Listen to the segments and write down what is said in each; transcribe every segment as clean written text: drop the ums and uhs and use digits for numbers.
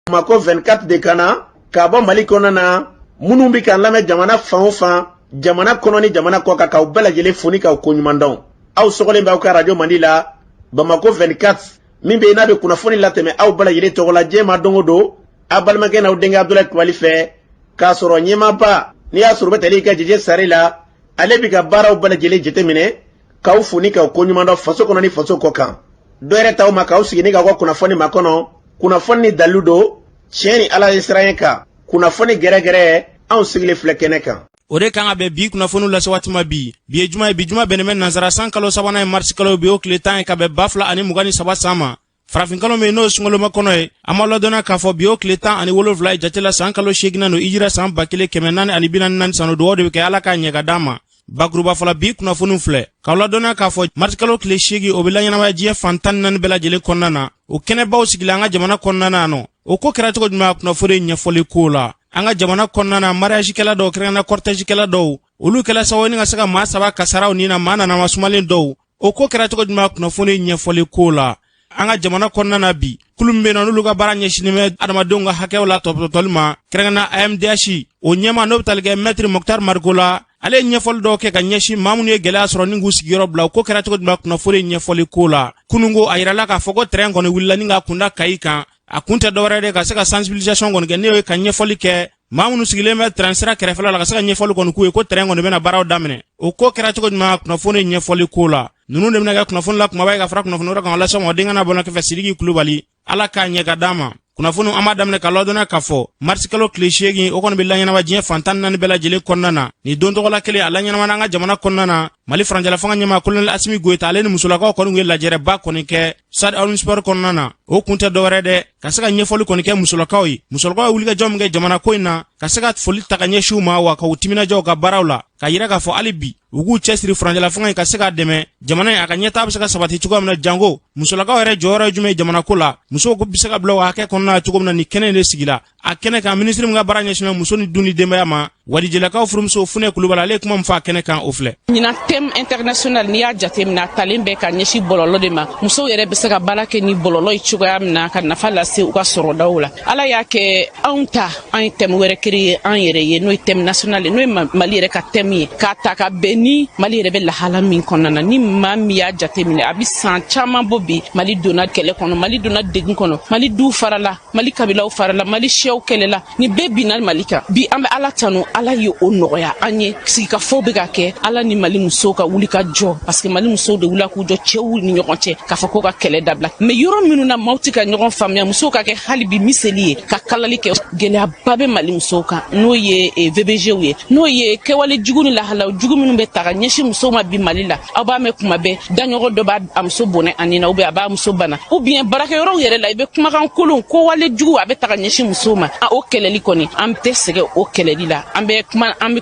Mako 24 de kana ka bɔ Mali kɔnɔna na minnu bɛ ka lamɛn jamana fan o fan jamana kɔnɔ ni jamana kɔ kan k'aw bɛɛ lajɛlen foni k'aw ko ɲuman dɔn aw sɔgɔlen b'aw ka radio Mandi la Bamako 24 min bɛ n'a bɛ kunnafoni latɛmɛ aw bɛɛ lajɛlen tɔgɔ la diɲɛ ma don o don a balimakɛ n'aw denkɛ Abdulaye Kulibali fɛ k'a sɔrɔ ɲɛmaaba n'i y'a sɔrɔ bɛ tali ka jɛjɛ sari la ale bɛ ka baaraw bɛɛ lajɛlen jateminɛ k'aw foni k'aw ko ɲuman dɔn faso kɔnɔ ni faso kɔ kan dɔ yɛrɛ t'aw ma k'aw sigi ni k'aw ka kunnafoni ma kɔnɔ kunnafoni ni dalilu don tiɲɛ ni Ala ye siran kan kunnafoni gɛrɛgɛrɛ anw sigilen filɛ kɛnɛ kan. O de kan ka bɛn bi kunnafoniw lase waati ma bi ye juma ye bi juma bɛnnen bɛ nansara san kalo sabanan ye marisi kalo bi o tile 10 ye ka bɛn 2023 san ma farafin kalo min n'o ye sungaloma kɔnɔ ye an ma ladɔnna k'a fɔ bi o tile 17 ye jate la san kalo 8 n'o hijira san 1444 san dugawu de bɛ kɛ Ala k'a ɲɛ ka d'a ma bakuruba fɔla bi kunnafoniw filɛ k'aw ladɔnna k'a fɔ marisi kalo tile 8 o bɛ laɲɛnamaya diɲɛ fan 14 bɛɛ lajɛlen kɔnɔna na o kɛnɛbaw sigilen an ka jamana kɔnɔna na nɔ o ko kɛra cogo jumɛn kunnafoni ɲɛfɔli ko la an ka jamana kɔnɔna na mariage kɛla dɔw kɛrɛnkɛrɛnna cortège kɛla dɔw olu kɛla sababu ni ka se ka maa saba kasaraw ni na maa nana masumalen dɔw o ko kɛra cogo jumɛn kunnafoni ɲɛfɔli ko la an ka jamana kɔnɔna na bi kulu min bɛ yen n'olu ka baara ɲɛsinnen bɛ adamadenw ka hakɛw la tɔpɔtɔli ma kɛrɛnkɛrɛnna AMDH o ɲɛma n'o bɛ tali kɛ maître Mokhtar Marikola ale ye ɲɛfɔli dɔw kɛ ka ɲɛsin maa minnu ye gɛlɛya sɔrɔ ni k'u sigiyɔrɔ bila o ko kɛra cogo jumɛn kunnafoni ɲɛfɔli ko la kunungo a yirala k'a fɔ ko terrain kɔni wulila ni ka kunda Kayi kan a kun tɛ dɔwɛrɛ de ka se ka sensibilisation kɔni kɛ ne ye ka ɲɛfɔli kɛ maa minnu sigilen bɛ terrain sira kɛrɛfɛla la ka se ka ɲɛfɔli kɔni k'u ye ko terrain kɔni bɛna baaraw daminɛ o ko kɛra cogo jumɛn kunnafoni ɲɛfɔli ko la ninnu de bɛna kɛ kunnafoni la kumaba ye ka fara kunnafoni wɛrɛ kan walasa mɔden kana bɔlɔn kɛfɛ Sidiki Kulibali Ala k'a ɲɛ ka d'a ma kunnafoni an b'a daminɛ ka ladɔnna k'a fɔ marisi kalo tile 8 o kɔni bɛ laɲɛnama diɲɛ fan 14 bɛɛ lajɛlen kɔnɔna na ni don tɔgɔ la kelen a laɲɛnama an ka jamana kɔnɔna na Mali faranjala fanga ɲɛmaa Colonel Asimi Goita ale ni musolakaw kɔni ye lajɛrɛba kɔni kɛ Stade Omnisport kɔnɔna na o kun tɛ dɔwɛrɛ dɛ ka se ka ɲɛfɔli kɔni kɛ musolakaw ye musolakaw ye wulikajɔ min kɛ jamana ko in na ka se ka foli ta ka ɲɛsin u ma wa ka u timinajɔ ka baaraw la ka yira k'a fɔ hali bi u k'u cɛsiri faranjala fanga in ka se ka dɛmɛ jamana in a ka ɲɛtaa bɛ se ka sabati cogoya min na jango musolakaw yɛrɛ jɔyɔrɔ ye jumɛn ye jamana ko la musow bɛ se ka bila o hakɛ kɔnɔna na cogo min na ni kɛnɛ in de sigila a kɛnɛ kan ministre min ka baara ɲɛsinnen muso ni dun ni denbaya ma Wadijelakaw furumuso Funɛ Kulibali ale kuma min fɔ a kɛnɛ kan o filɛ ɲinan thème international n'i y'a jateminɛ a talen bɛ ka ɲɛsin bɔlɔlɔ de ma musow yɛrɛ bɛ se ka baara kɛ ni bɔlɔlɔ ye cogoya min na ka nafa lase u ka sɔrɔdaw la Ala y'a kɛ anw ta an ye thème wɛrɛ créé an yɛrɛ ye n'o ye thème national ye n'o ye Mali yɛrɛ ka thème ye k'a ta ka bɛn ni Mali yɛrɛ bɛ lahala min kɔnɔna na ni maa min y'a jateminɛ a bɛ san caman bɔ bi Mali donna kɛlɛ kɔnɔ Mali donna degun kɔnɔ Mali duw farala Mali kabilaw farala Mali sɛw kɛlɛla ni bɛɛ binna Mali kan bi an bɛ Ala tanu Ala ye o nɔgɔya an ye sigikafɔ bɛ ka kɛ Ala ni Mali musow ka wuli ka jɔ parce que Mali musow de wula k'u jɔ cɛw ni ɲɔgɔn cɛ k'a fɔ ko ka kɛlɛ dabila mais yɔrɔ minnu na maaw tɛ ka ɲɔgɔn faamuya musow ka kɛ hali bi miseli ye ka kalali kɛ gɛlɛyaba bɛ Mali musow kan n'o ye VBGw ye n'o ye kɛwale jugu ni lahalaw jugu minnu bɛ ta ka ɲɛsin musow ma bi Mali la aw b'a mɛn kuma bɛɛ daɲɔgɔn dɔ b'a a muso bɔnɛ a nin na ou bien a b'a muso bana ou bien baarakɛyɔrɔw yɛrɛ la i bɛ kumakan kolon ko wale jugu a bɛ ta ka ɲɛsin musow ma o kɛlɛli kɔni an tɛ sɛgɛn o kɛlɛli la an bɛ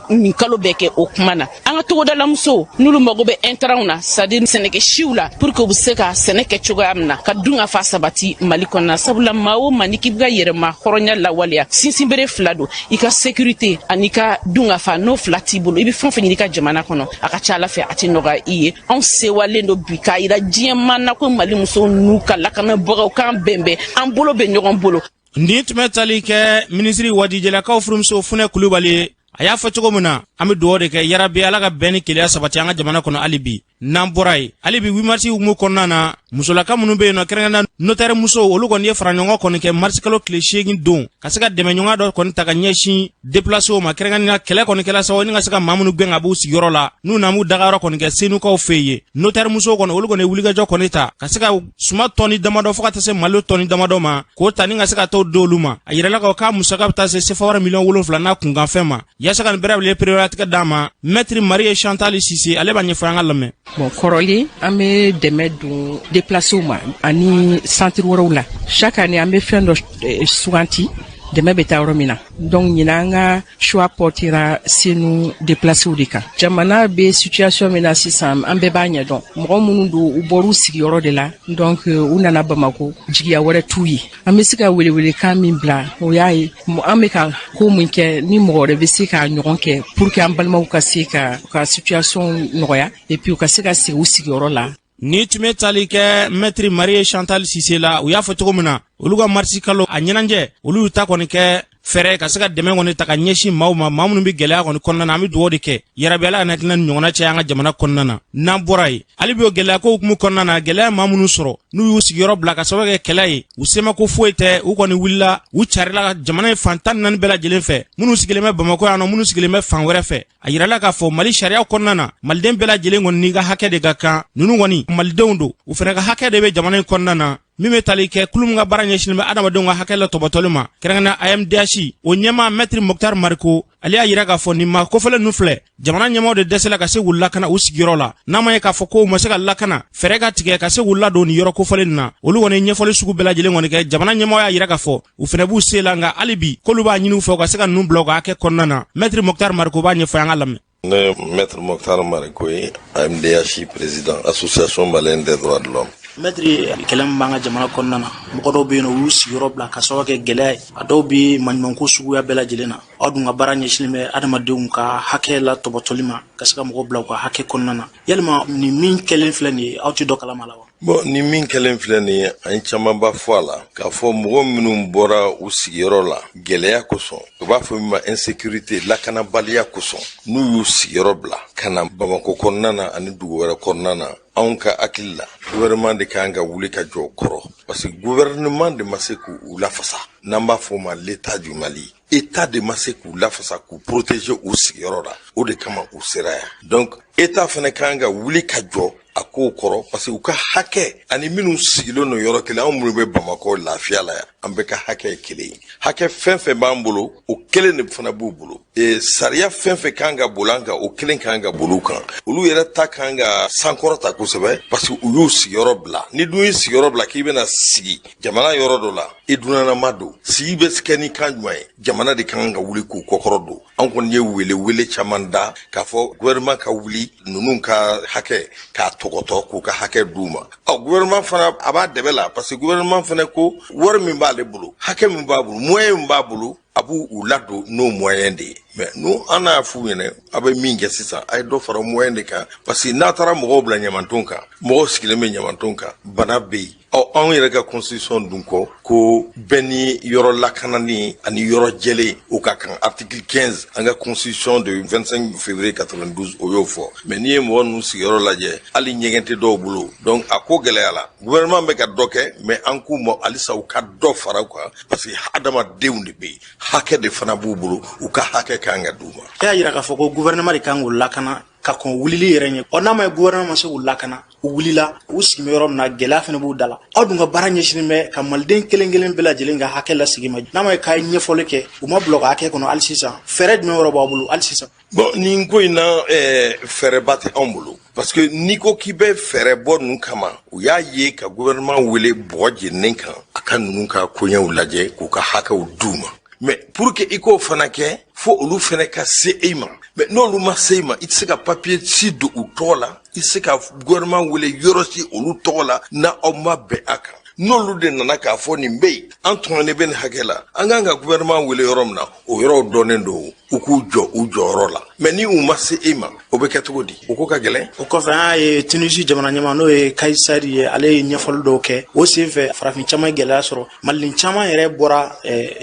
nin kalo bɛɛ kɛ o kuma na an ka togodala musow n'olu mago bɛ intérêt na c'est à dire sɛnɛkɛsiw la pour que u bɛ se ka sɛnɛ kɛ cogoya min na ka dun ka fa sabati Mali kɔnɔna sabula maa o maa n'i k'i bɛ ka yɛrɛma hɔrɔnya lawaleya sinsinbere fila don i ka sécurité ani ka dun ka fa n'o fila t'i bolo i bɛ fɛn o fɛn ɲini i ka jamana kɔnɔ a ka ca Ala fɛ a tɛ nɔgɔya i ye anw sewalen don bi k'a yira diɲɛma na ko Mali musow n'u ka lakanabagaw k'an bɛnbɛn an bolo bɛ ɲɔgɔn bolo. Nin tun bɛ tali kɛ ministre Wadijelakaw furumuso Funɛ Kulibali ye a y'a fɔ cogo min na an bɛ dugawu de kɛ yarabi Ala ka bɛn ni keleya sabati an ka jamana kɔnɔ hali bi n'an bɔra ye hali bi 8 mars hukumu kɔnɔna na musolaka minnu bɛ yen nɔ kɛrɛnkɛrɛnna notaire musow olu kɔni ye fara ɲɔgɔn kɔni kɛ marisi kalo tile 8 don ka se ka dɛmɛ ɲɔgɔn dɔ kɔni ta ka ɲɛsin déplacer ma kɛrɛnkɛrɛnna kɛlɛ kɔni kɛla sababu ni ka se ka maa minnu gɛn ka b'u sigiyɔrɔ la n'u na m'u dagayɔrɔ kɔni kɛ senukaw fɛ yen notaire musow kɔni olu kɔni ye wulikajɔ kɔni ta ka se ka suma tɔni damadɔ fo ka taa se malo tɔni damadɔ ma k'o ta ni ka se ka t'o di olu ma a yirala k'a musaka bɛ taa se CFA wɛrɛ miliyɔn 7 n'a kunkanfɛn ma yaasa ka nin bɛɛ wele priorité d'a ma maître Marie Chantal Cissé ale b'a ɲɛfɔ an ka lamɛn. Bon kɔrɔlen an bɛ dɛmɛ don déplacer ma ani centre wɛrɛw la chaque année an bɛ fɛn dɔ suganti dɛmɛ bɛ taa yɔrɔ min na donc ɲinan an ka choix portera senu déplacer de kan jamana bɛ situation min na sisan an bɛɛ b'a ɲɛdɔn mɔgɔ minnu don u bɔr'u sigiyɔrɔ de la donc u nana Bamako jigiya wɛrɛ t'u ye an bɛ se ka welewelekan min bila o y'a ye an bɛ ka ko min kɛ ni mɔgɔ wɛrɛ bɛ se ka ɲɔgɔn kɛ pour que an balimaw ka se ka situation nɔgɔya et puis u ka se ka segin u sigiyɔrɔ la ni tun bɛ tali kɛ maître Marie Chantal Cissé la u y'a fɔ cogo min na olu ka marisi kalo a ɲɛnajɛ olu y'u ta kɔni kɛ fɛrɛ ka se ka dɛmɛ kɔni ta ka ɲɛsin maaw ma maa minnu bɛ gɛlɛya kɔni kɔnɔna na an bɛ dugawu de kɛ yarabi Ala ka hakilina ni ɲɔgɔnna caya an ka jamana kɔnɔna na n'an bɔra yen hali bi o gɛlɛya ko hukumu kɔnɔna na gɛlɛya maa minnu sɔrɔ n'u y'u sigiyɔrɔ bila ka sababu kɛ kɛlɛ ye u semako foyi tɛ u kɔni wulila u carila jamana in fan 14 bɛɛ lajɛlen fɛ minnu sigilen bɛ Bamakɔ yan nɔ minnu sigilen bɛ fan wɛrɛ fɛ a yirala k'a fɔ Mali sariya kɔnɔna na maliden bɛɛ lajɛlen kɔni n'i ka hakɛ de ka kan ninnu kɔni malidenw don u fana ka hakɛ de bɛ jamana in kɔnɔna na min bɛ tali kɛ kulu min ka baara ɲɛsinnen bɛ adamadenw ka hakɛ la tɔbɔtɔli ma kɛrɛnkɛrɛnnenya AMDH o ɲɛmaa maître Mokhtar Mariko ale y'a yira k'a fɔ nin maa kofɔlen ninnu filɛ jamana ɲɛmaaw de dɛsɛla ka se k'u lakana u sigiyɔrɔ la n'a ma ye k'a fɔ ko u ma se ka lakana fɛɛrɛ ka tigɛ ka se k'u ladon nin yɔrɔ kofɔlen na olu kɔni ɲɛfɔli sugu bɛɛ lajɛlen kɔni kɛ jamana ɲɛmaaw y'a yira k'a fɔ u fana b'u se la nka hali bi k'olu b'a ɲini u fɛ u ka se ka ninnu bila u ka hakɛ kɔnɔna na maître Mokhtar Mariko b'a ɲɛfɔ an ka lamɛn. Ne maître Mokhtar Mariko ye AMDH président association malienne des droits de l'homme. Maître kɛlɛ min b'an ka jamana kɔnɔna na mɔgɔ dɔw bɛ yen nɔ u y'u sigiyɔrɔ bila ka sababu kɛ gɛlɛya ye a dɔw bɛ maɲumanko suguya bɛɛ lajɛlen na aw dun ka baara ɲɛsinnen bɛ adamadenw ka hakɛ la tɔbɔtɔli ma ka se ka mɔgɔw bila u ka hakɛ kɔnɔna na yalima nin min kɛlen filɛ nin ye aw tɛ dɔ kalama la wa. Bon ni min kɛlen filɛ nin ye an caman b'a fɔ a la k'a fɔ mɔgɔ minnu bɔra u sigiyɔrɔ la gɛlɛya kosɔn u b'a fɔ min ma insécurité lakanabaliya kosɔn n'u y'u sigiyɔrɔ bila ka na Bamakɔ kɔnɔna na ani dugu wɛrɛ kɔnɔna na anw ka hakili la gouvernement de kan ka wuli ka jɔ kɔrɔ parce que gouvernement de ma se k'u lafasa n'an b'a fɔ ma l'état du Mali état de ma se k'u lafasa k'u protéger u sigiyɔrɔ la o de kama u sera yan donc état fana kan ka wuli ka jɔ a ko kɔrɔ parce que u ka hakɛ ani minnu sigilen no yɔrɔ kelen anw minnu bɛ Bamakɔ lafiya la yan an bɛɛ ka hakɛ ye kelen ye hakɛ fɛn fɛn b'an bolo o kelen de fana b'u bolo sariya fɛn fɛn kan ka boli an kan o kelen kan ka boli u kan olu yɛrɛ ta kan ka sankɔrɔta kosɛbɛ parce que u y'u sigiyɔrɔ bila ni dun y'i sigiyɔrɔ bila k'i bɛna sigi jamana yɔrɔ dɔ la i dunanama don sigi bɛ kɛ ni kan jumɛn ye jamana de kan ka wuli k'u kɔkɔrɔ don an kɔni ye wele caman da k'a fɔ gouvernement ka wuli ninnu ka hakɛ k'a tɔgɔtɔ k'u ka hakɛ d'u ma gouvernement fana a b'a dɛbɛ la parce que gouvernement fana ko wari min b'ale bolo hakɛ min b'a bolo moyen min b'a bolo a b'u ladon n'o moyen de ye mais nous an y'a f'u ɲɛna a bɛ min kɛ sisan a ye dɔ fara moyen de kan parce que n'a taara mɔgɔw bila ɲamanton kan mɔgɔw sigilen bɛ ɲamanton kan bana bɛ yen anw yɛrɛ ka constitution dun kɔ ko bɛɛ ni yɔrɔ lakanani ani yɔrɔ jɛlen o ka kan article 15 an ka constitution de 25 février 92 o y'o fɔ mais n'i ye mɔgɔ ninnu sigiyɔrɔ lajɛ hali ɲɛgɛn tɛ dɔw bolo donc a ko gɛlɛya la gouvernement bɛ ka dɔ kɛ mais an k'u ma halisa u ka dɔ fara u kan parce que adamadenw de bɛ yen hakɛ de fana b'u bolo u ka hakɛ kan ka d'u ma. E y'a yira k'a fɔ ko gouvernement de kan k'u lakana ka kɔn wulili yɛrɛ ɲɛ n'a ma ye gouvernement ma se k'u lakana u wulila u sigin bɛ yɔrɔ min na gɛlɛya fana b'u da la aw dun ka baara ɲɛsinnen bɛ ka maliden kelen kelen bɛɛ lajɛlen ka hakɛ lasigi ma n'a ma ye k'a ye ɲɛfɔli kɛ u ma bila ka hakɛ kɔnɔ hali sisan fɛɛrɛ jumɛn wɛrɛ b'aw bolo hali sisan. bon nin ko in na fɛɛrɛba tɛ anw bolo parce que n'i ko k'i bɛ fɛɛrɛ bɔ ninnu kama u y'a ye ka gouvernement wele bɔgɔ jeninen kan a ka ninnu ka koɲɛw lajɛ k'u ka hakɛw d'u ma mais pour que i k'o fana kɛ fo olu fana ka se e ma mais n'olu ma se i ma i tɛ se ka papier si don u tɔgɔ la i tɛ se ka gouvernement wele yɔrɔ si olu tɔgɔ la n'aw ma bɛn a kan n'olu de nana k'a fɔ nin bɛ yen an tɔɲɔnnen bɛ nin hakɛ la an kan ka gouvernement wele yɔrɔ min na o yɔrɔw dɔnnen don u k'u jɔ u jɔyɔrɔ la mais ni u ma se e ma o bɛ kɛ cogo di o ko ka gɛlɛn. o kɔfɛ an y'a ye Tunisie jamana ɲɛmaa n'o ye Kais Saied ye ale ye ɲɛfɔli dɔw kɛ o senfɛ farafin caman ye gɛlɛya sɔrɔ maliden caman yɛrɛ bɔra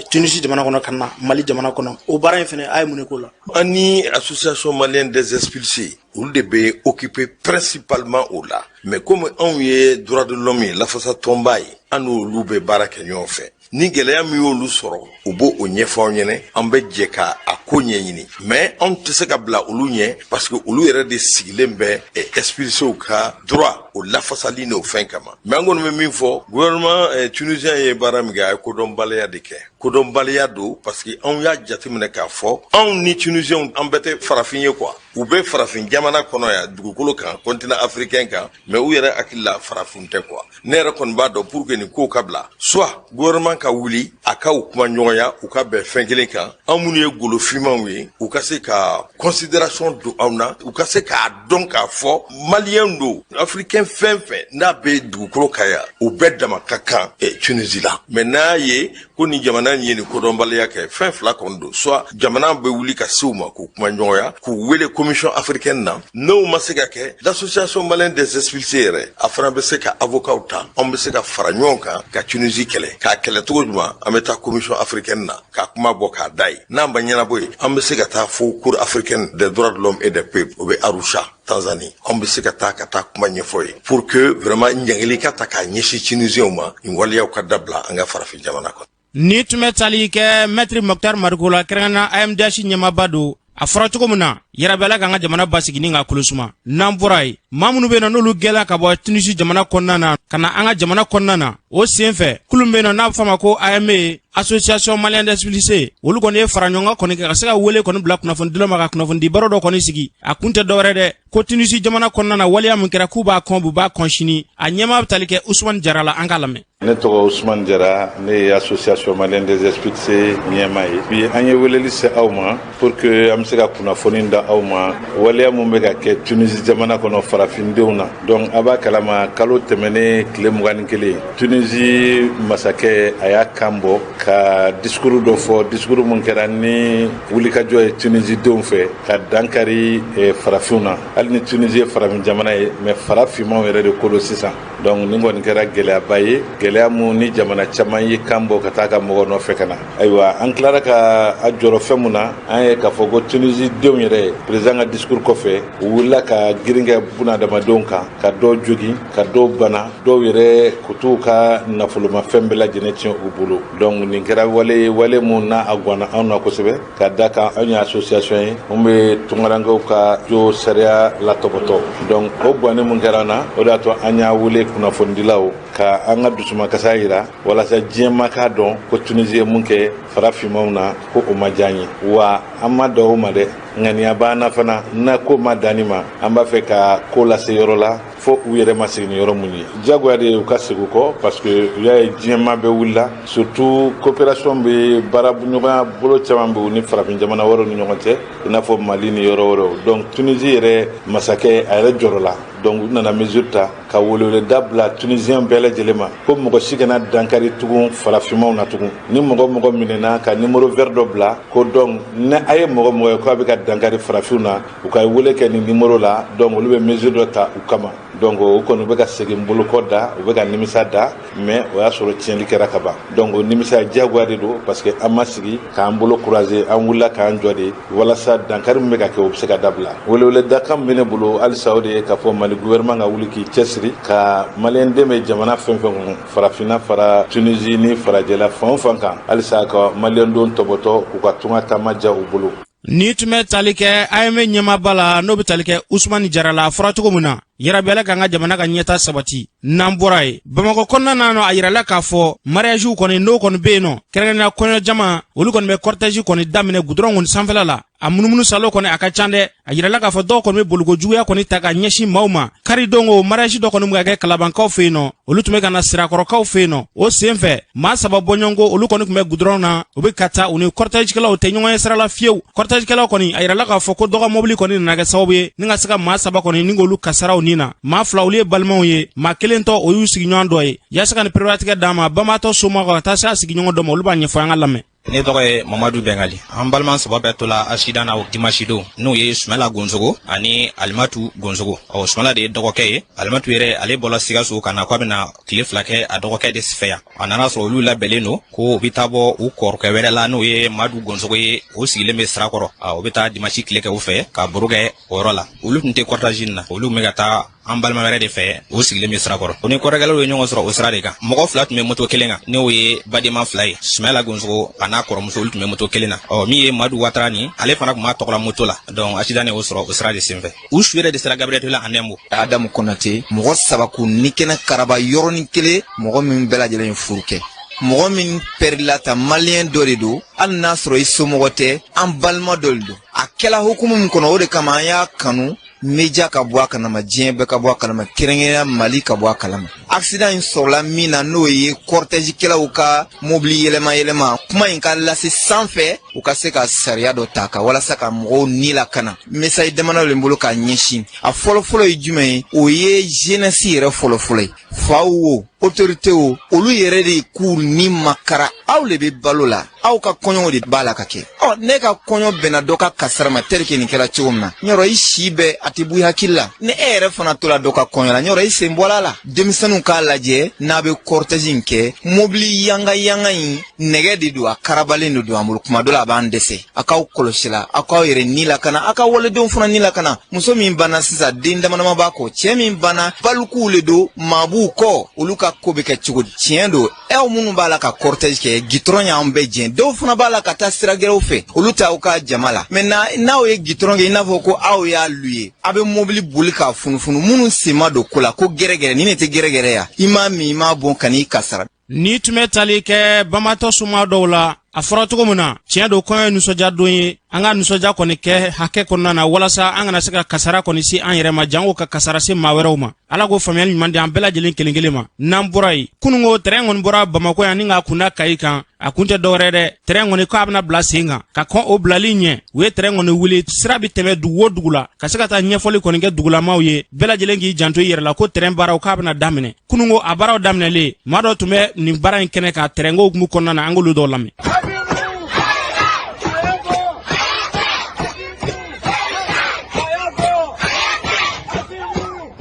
Tunisie jamana kɔnɔ ka na Mali jamana kɔnɔ o baara in fana a ye mun de k'o la. an ni association malienne des expulsés olu de bɛ occuper principalement o la mais comme anw ye droit de l'homme ye lafasa tɔnba ye an n'olu bɛ baara kɛ ɲɔgɔn fɛ ni gɛlɛya min y'olu sɔrɔ u b'o ɲɛfɔ an ɲɛna an bɛ jɛ ka a ko ɲɛɲini mais anw tɛ se ka bila olu ɲɛ parce que olu yɛrɛ de sigilen bɛ expulsés ka droit o lafasali n'o fɛn kama mais an kɔni bɛ min fɔ gouvernement tunisien ye baara min kɛ a ye kodɔnbaliya de kɛ kodɔnbaliya don parce que anw y'a jateminɛ k'a fɔ anw ni tunisiens an bɛɛ tɛ farafin ye quoi u bɛ farafin jamana kɔnɔ yan dugukolo kan continent africain kan mais u yɛrɛ hakili la farafin tɛ quoi ne yɛrɛ kɔni b'a dɔn pour que nin ko ka bila soit gouvernement ka wuli a ka u kuma ɲɔgɔnya u ka bɛn fɛn kelen kan an minnu ye golofinmanw ye u ka se ka considération don anw na u ka se k'a dɔn k'a fɔ maliyɛn don africain fɛn fɛn n'a bɛ dugukolo kan yan u bɛɛ dama ka kan Tunisie la mais n'a ye ko nin jamana jamana ɲini kodɔnbaliya kɛ fɛn fila kɔni don soit jamana bɛ wuli ka se u ma k'u kuma ɲɔgɔnya k'u wele commission africaine na n'o ma se ka kɛ l'association malienne des expulsés yɛrɛ a fana bɛ se ka avocat ta an bɛ se ka fara ɲɔgɔn kan ka Tunisie kɛlɛ k'a kɛlɛ cogo jumɛn an bɛ taa commission africaine na k'a kuma bɔ k'a da ye n'an ba ɲɛnabɔ ye an bɛ se ka taa fo cour africaine des droits de l'homme et des peuples o bɛ Arusha Tanzanie an bɛ se ka taa kuma ɲɛfɔ ye pour que vraiment ɲɛgɛli ka ta k'a ɲɛsin Tunisiens ma nin waleyaw ka dabila an ka farafin jamana kɔnɔ. Ni tun bɛ tali kɛ Maître Mokhtar Marikola kɛrɛnkɛrɛnna AMDH ɲɛmaaba don a fɔra cogo min na yɛrɛbɛla k'an ka jamana basigi ni ka kolosuma n'an bɔra ye maa minnu bɛ yen n'olu gɛlɛya ka bɔ Tunisie jamana kɔnɔna na ka na an ka jamana kɔnɔna na o sen fɛ kulu bɛ yen n'a bɛ fɔ a ma ko AME Association Malienne des Expulsés olu kɔni ye fara ɲɔgɔn kan kɔni ka se ka wele kɔni bila kunnafonidilaw ma ka kunnafoni baro dɔ kɔni sigi a kun tɛ dɔwɛrɛ dɛ ko Tunisie jamana kɔnɔna na waleya min kɛra k'u b'a kɔn bu b'a kɔn sini a ɲɛmaa bɛ tali kɛ Ousmane Diarra la an k'a lamɛn. Ne tɔgɔ Ousmane Diarra ne ye Association Malienne des Expulsés ɲɛmaa ye bi an ye weleli se aw ma pour que an bɛ se ka kunnafoni da aw ma waleya min bɛ ka kɛ Tunisie jamana kɔnɔ farafindenw na donc a b'a kalama kalo tɛmɛnen tile 21 Tunisie masakɛ a y'a kan bɔ ka discours dɔ fɔ discours min kɛra ni wulikajɔ ye Tunisie denw fɛ ka dankari farafinw na hali ni Tunisie ye farafin jamana ye mais farafinmaw yɛrɛ de ko don sisan donc nin kɔni kɛra gɛlɛyaba ye gɛlɛya mun ni jamana caman ye kan bɔ ka taa ka mɔgɔ nɔfɛ ka na ayiwa an tilara ka a jɔrɔ fɛn mun na an ye k'a fɔ ko Tunisie denw yɛrɛ président ka discours kɔfɛ u wulila ka girin kɛ bunadamadenw kan ka dɔw jogi ka dɔw bana dɔw yɛrɛ kutuw ka nafolomafɛn bɛɛ lajɛlen tiɲɛ u bolo donc nin kɛra wale mun na a gwanna anw na kosɛbɛ ka da kan anw ye association ye mun bɛ tunkarankew ka jo sariya latɔbɔtɔ donc o gwanni mun kɛra na o de y'a to an y'a wele kunnafonidilaw ka an ka dusumakasa yira walasa diɲɛ ma k'a dɔn ko Tunisie ye mun kɛ farafinmaw na ko o ma diya n ye wa an ma dɔn o ma dɛ ŋaniya b'an na fana na ko ma danni ma an b'a fɛ ka ko lase yɔrɔ la fo u yɛrɛ ma segin ni yɔrɔ mun ye diyagoya de u ka segin kɔ parce que u y'a ye diɲɛma bɛ wulila surtout coopération bɛ baara ɲɔgɔnya bolo caman bɛ u ni farafin jamana wɛrɛw ni ɲɔgɔn cɛ i n'a fɔ Mali ni yɔrɔ wɛrɛw donc Tunisie yɛrɛ masakɛ a yɛrɛ jɔrɔ la donc u nana mesure ta ka weleweleda bila Tunisien bɛɛ lajɛlen ma ko mɔgɔ si kana dankari tugun farafinmaw na tugun ni mɔgɔ minɛna ka numéro vert dɔ bila ko donc ne a ye mɔgɔ ye ko a bɛ ka dankari farafinw na u ka wele kɛ ni numéro la donc olu bɛ mesure dɔ ta u kama donc o kɔni bɛ ka segin bolokɔ da u bɛ ka nimisa da mais o y'a sɔrɔ tiɲɛli kɛra ka ban donc o nimisa ye diyagoya de don parce que an ma sigi k'an bolo courager an wulila k'an jɔ de walasa dankari min bɛ ka kɛ o bɛ se ka dabila weleweleda kan bɛ ne bolo halisa o de ye k'a fɔ Mali gouvernement ka wuli k'i cɛsiri ka Maliyɛn den bɛ jamana fɛn fɛn kɔnɔ farafinna fara Tunisie ni farajɛla fan o fan kan halisa ka Maliyɛn don tɔbɔtɔ u ka tunga taama ja u bolo. Ni tun bɛ tali kɛ AME ɲɛmaaba la n'o bɛ tali kɛ Ousmane Diarra la a fɔra cogo min na yɛrɛbɛla k'an ka jamana ka ɲɛta sabati n'an bɔra ye Bamakɔ kɔnɔna na a yirala k'a fɔ mariage kɔni n'o kɔni bɛ yen nɔ kɛrɛnkɛrɛnnenya kɔɲɔjama olu kɔni bɛ cortège kɔni daminɛ goudron kɔni sanfɛla la a munumunu salo kɔni a ka can dɛ a yirala k'a fɔ dɔw kɔni bɛ bolikojuguya kɔni ta ka ɲɛsin maaw ma kari don o mariage dɔ kɔni bɛ ka kɛ kalabankaw fɛ yen nɔ olu tun bɛ ka na sirakɔrɔkaw fɛ yen nɔ o sen fɛ maa saba bɔɲɔgɔnko olu kɔni tun bɛ goudron na u bɛ ka taa u ni cortège kɛlaw tɛ ɲɔgɔn ye sira la fiyewu cortège kɛlaw kɔni a yirala k'a fɔ ko dɔgɔ mobili kɔni nana kɛ sababu ye ni ka se ka maa saba kɔni ni k'olu kasaraw nin na maa fila olu ye balimaw ye maa kelen tɔ o y'u sigiɲɔgɔn dɔ ye yaasa ka ni perewatigɛ d'a ma banbaatɔ somɔgɔw ka taa se a sigiɲɔgɔn dɔ ma olu b'a ɲɛfɔ an ka lamɛn. Ne tɔgɔ ye Mamadu Bengali. An balima saba bɛɛ tola accident na o dimanche don n'o ye Sumala Gonzogo ani Alimatu Gonzogo. Sumala de ye dɔgɔkɛ ye. Alimatu yɛrɛ ale bɔla Sikaso ka na k'a bɛna tile fila kɛ a dɔgɔkɛ de fɛ yan. A nana sɔrɔ olu labɛnlen don ko u bɛ taa bɔ u kɔrɔkɛ wɛrɛ la n'o ye Madu Gonzogo ye o sigilen bɛ sira kɔrɔ. U bɛ taa dimanche tile kɛ u fɛ ka baro kɛ o yɔrɔ la. Olu tun tɛ cortège na olu tun bɛ ka taa an balima wɛrɛ de fɛ o sigilen bɛ sira kɔrɔ. O ni kɔrɔkɛlaw ye ɲɔgɔn sɔrɔ o sira de kan. Mɔgɔ fila tun bɛ moto kelen kan n'o ye badenma fila ye Sumala Gonzogo a n'a kɔrɔmuso olu tun bɛ moto kelen na min ye Madu Watara ni ale fana tun b'a tɔgɔla moto la donc accident y'o sɔrɔ o sira de senfɛ u su yɛrɛ de sera Gabriel Tola Anembo Adamu Konate mɔgɔ saba ko ni kɛnɛ karaba yɔrɔnin kelen mɔgɔ min bɛɛ lajɛlen ye furu kɛ mɔgɔ min pɛrila ta Maliyɛn dɔ de don hali n'a sɔrɔ i somɔgɔ tɛ an balima dɔ de don a kɛla hukumu min kɔnɔ o de kama an y'a kanu media ka bɔ a kalama diɲɛ bɛɛ ka bɔ a kalama kɛrɛnkɛrɛnya Mali ka bɔ a kalama accident in sɔrɔla min na n'o ye cortège kɛlaw ka mobili yɛlɛma kuma in ka lase sanfɛ u ka se ka sariya dɔ ta ka walasa ka mɔgɔw ni lakana message damadɔ de bolo k'a ɲɛsin a fɔlɔfɔlɔ ye jumɛn ye o ye jeunesse yɛrɛ fɔlɔfɔlɔ ye faw wo autorité o olu yɛrɛ de k'u ni makara aw le be balo la aw ka kɔɲɔw de b'a la ka kɛ ne ka kɔɲɔ bɛnna dɔ ka kasara ma tel que nin kɛra cogo min na ɲɔrɔ i si bɛɛ a tɛ bɔ i hakili la ni e yɛrɛ fana tola dɔ ka kɔɲɔ la ɲɔrɔ i sen bɔla la denmisɛnninw k'a lajɛ n'a bɛ cortège in kɛ mobili yanga in nɛgɛ de don a karabalen de don a bolo kuma dɔ la a b'an dɛsɛ a k'aw kɔlɔsi la a k'aw yɛrɛ ni lakana a ka waledenw fana ni lakana muso min banna sisan den damadama b'a kɔ cɛ min banna balikuw le don maa b'u kɔ olu ka ko bɛ kɛ cogo di tiɲɛ don aw minnu b'a la ka cortège kɛ gitɔrɔn y'an bɛɛ jɛn dɔw fana b'a la ka taa sira gɛrɛw fɛ olu t'aw ka jama la mais n'aw ye gitɔrɔn kɛ i n'a fɔ ko aw y'a lu ye a bɛ mobili boli k'a funufunu minnu sen ma don ko la ko gɛrɛgɛrɛ ni ne tɛ gɛrɛgɛrɛ ya i m'a min i m'a bɔn ka n'i kasara ni tun bɛ tali kɛ bamatɔ suma dɔw la a fɔra cogo min na tiɲɛ don kɔɲɔ ye nisɔndiya don ye an ka nisɔndiya kɔni kɛ hakɛ kɔnɔna na walasa an kana se ka kasara kɔni se an yɛrɛ ma jango ka kasara se maa wɛrɛw ma ala k'o faamuyali ɲuman di an bɛɛ lajɛlen kelen kelen ma n'an bɔra yen kunungo terrain kɔni bɔra Bamako yan ni k'a kunda Kayi kan a kun tɛ dɔwɛrɛ dɛ terrain kɔni ko a bɛna bila sen kan ka kɔn o bilali ɲɛ u ye terrain kɔni wuli sira bɛ tɛmɛ dugu o dugu la ka se ka taa ɲɛfɔli kɔni kɛ dugulamaw ye bɛɛ lajɛlen k'i janto i yɛrɛ la ko terrain baaraw k'a bɛna daminɛ kunungo a baaraw daminɛlen maa dɔ tun bɛ nin baara in kɛnɛ ka terrain ko hukumu kɔnɔna na an k'olu dɔw lamɛn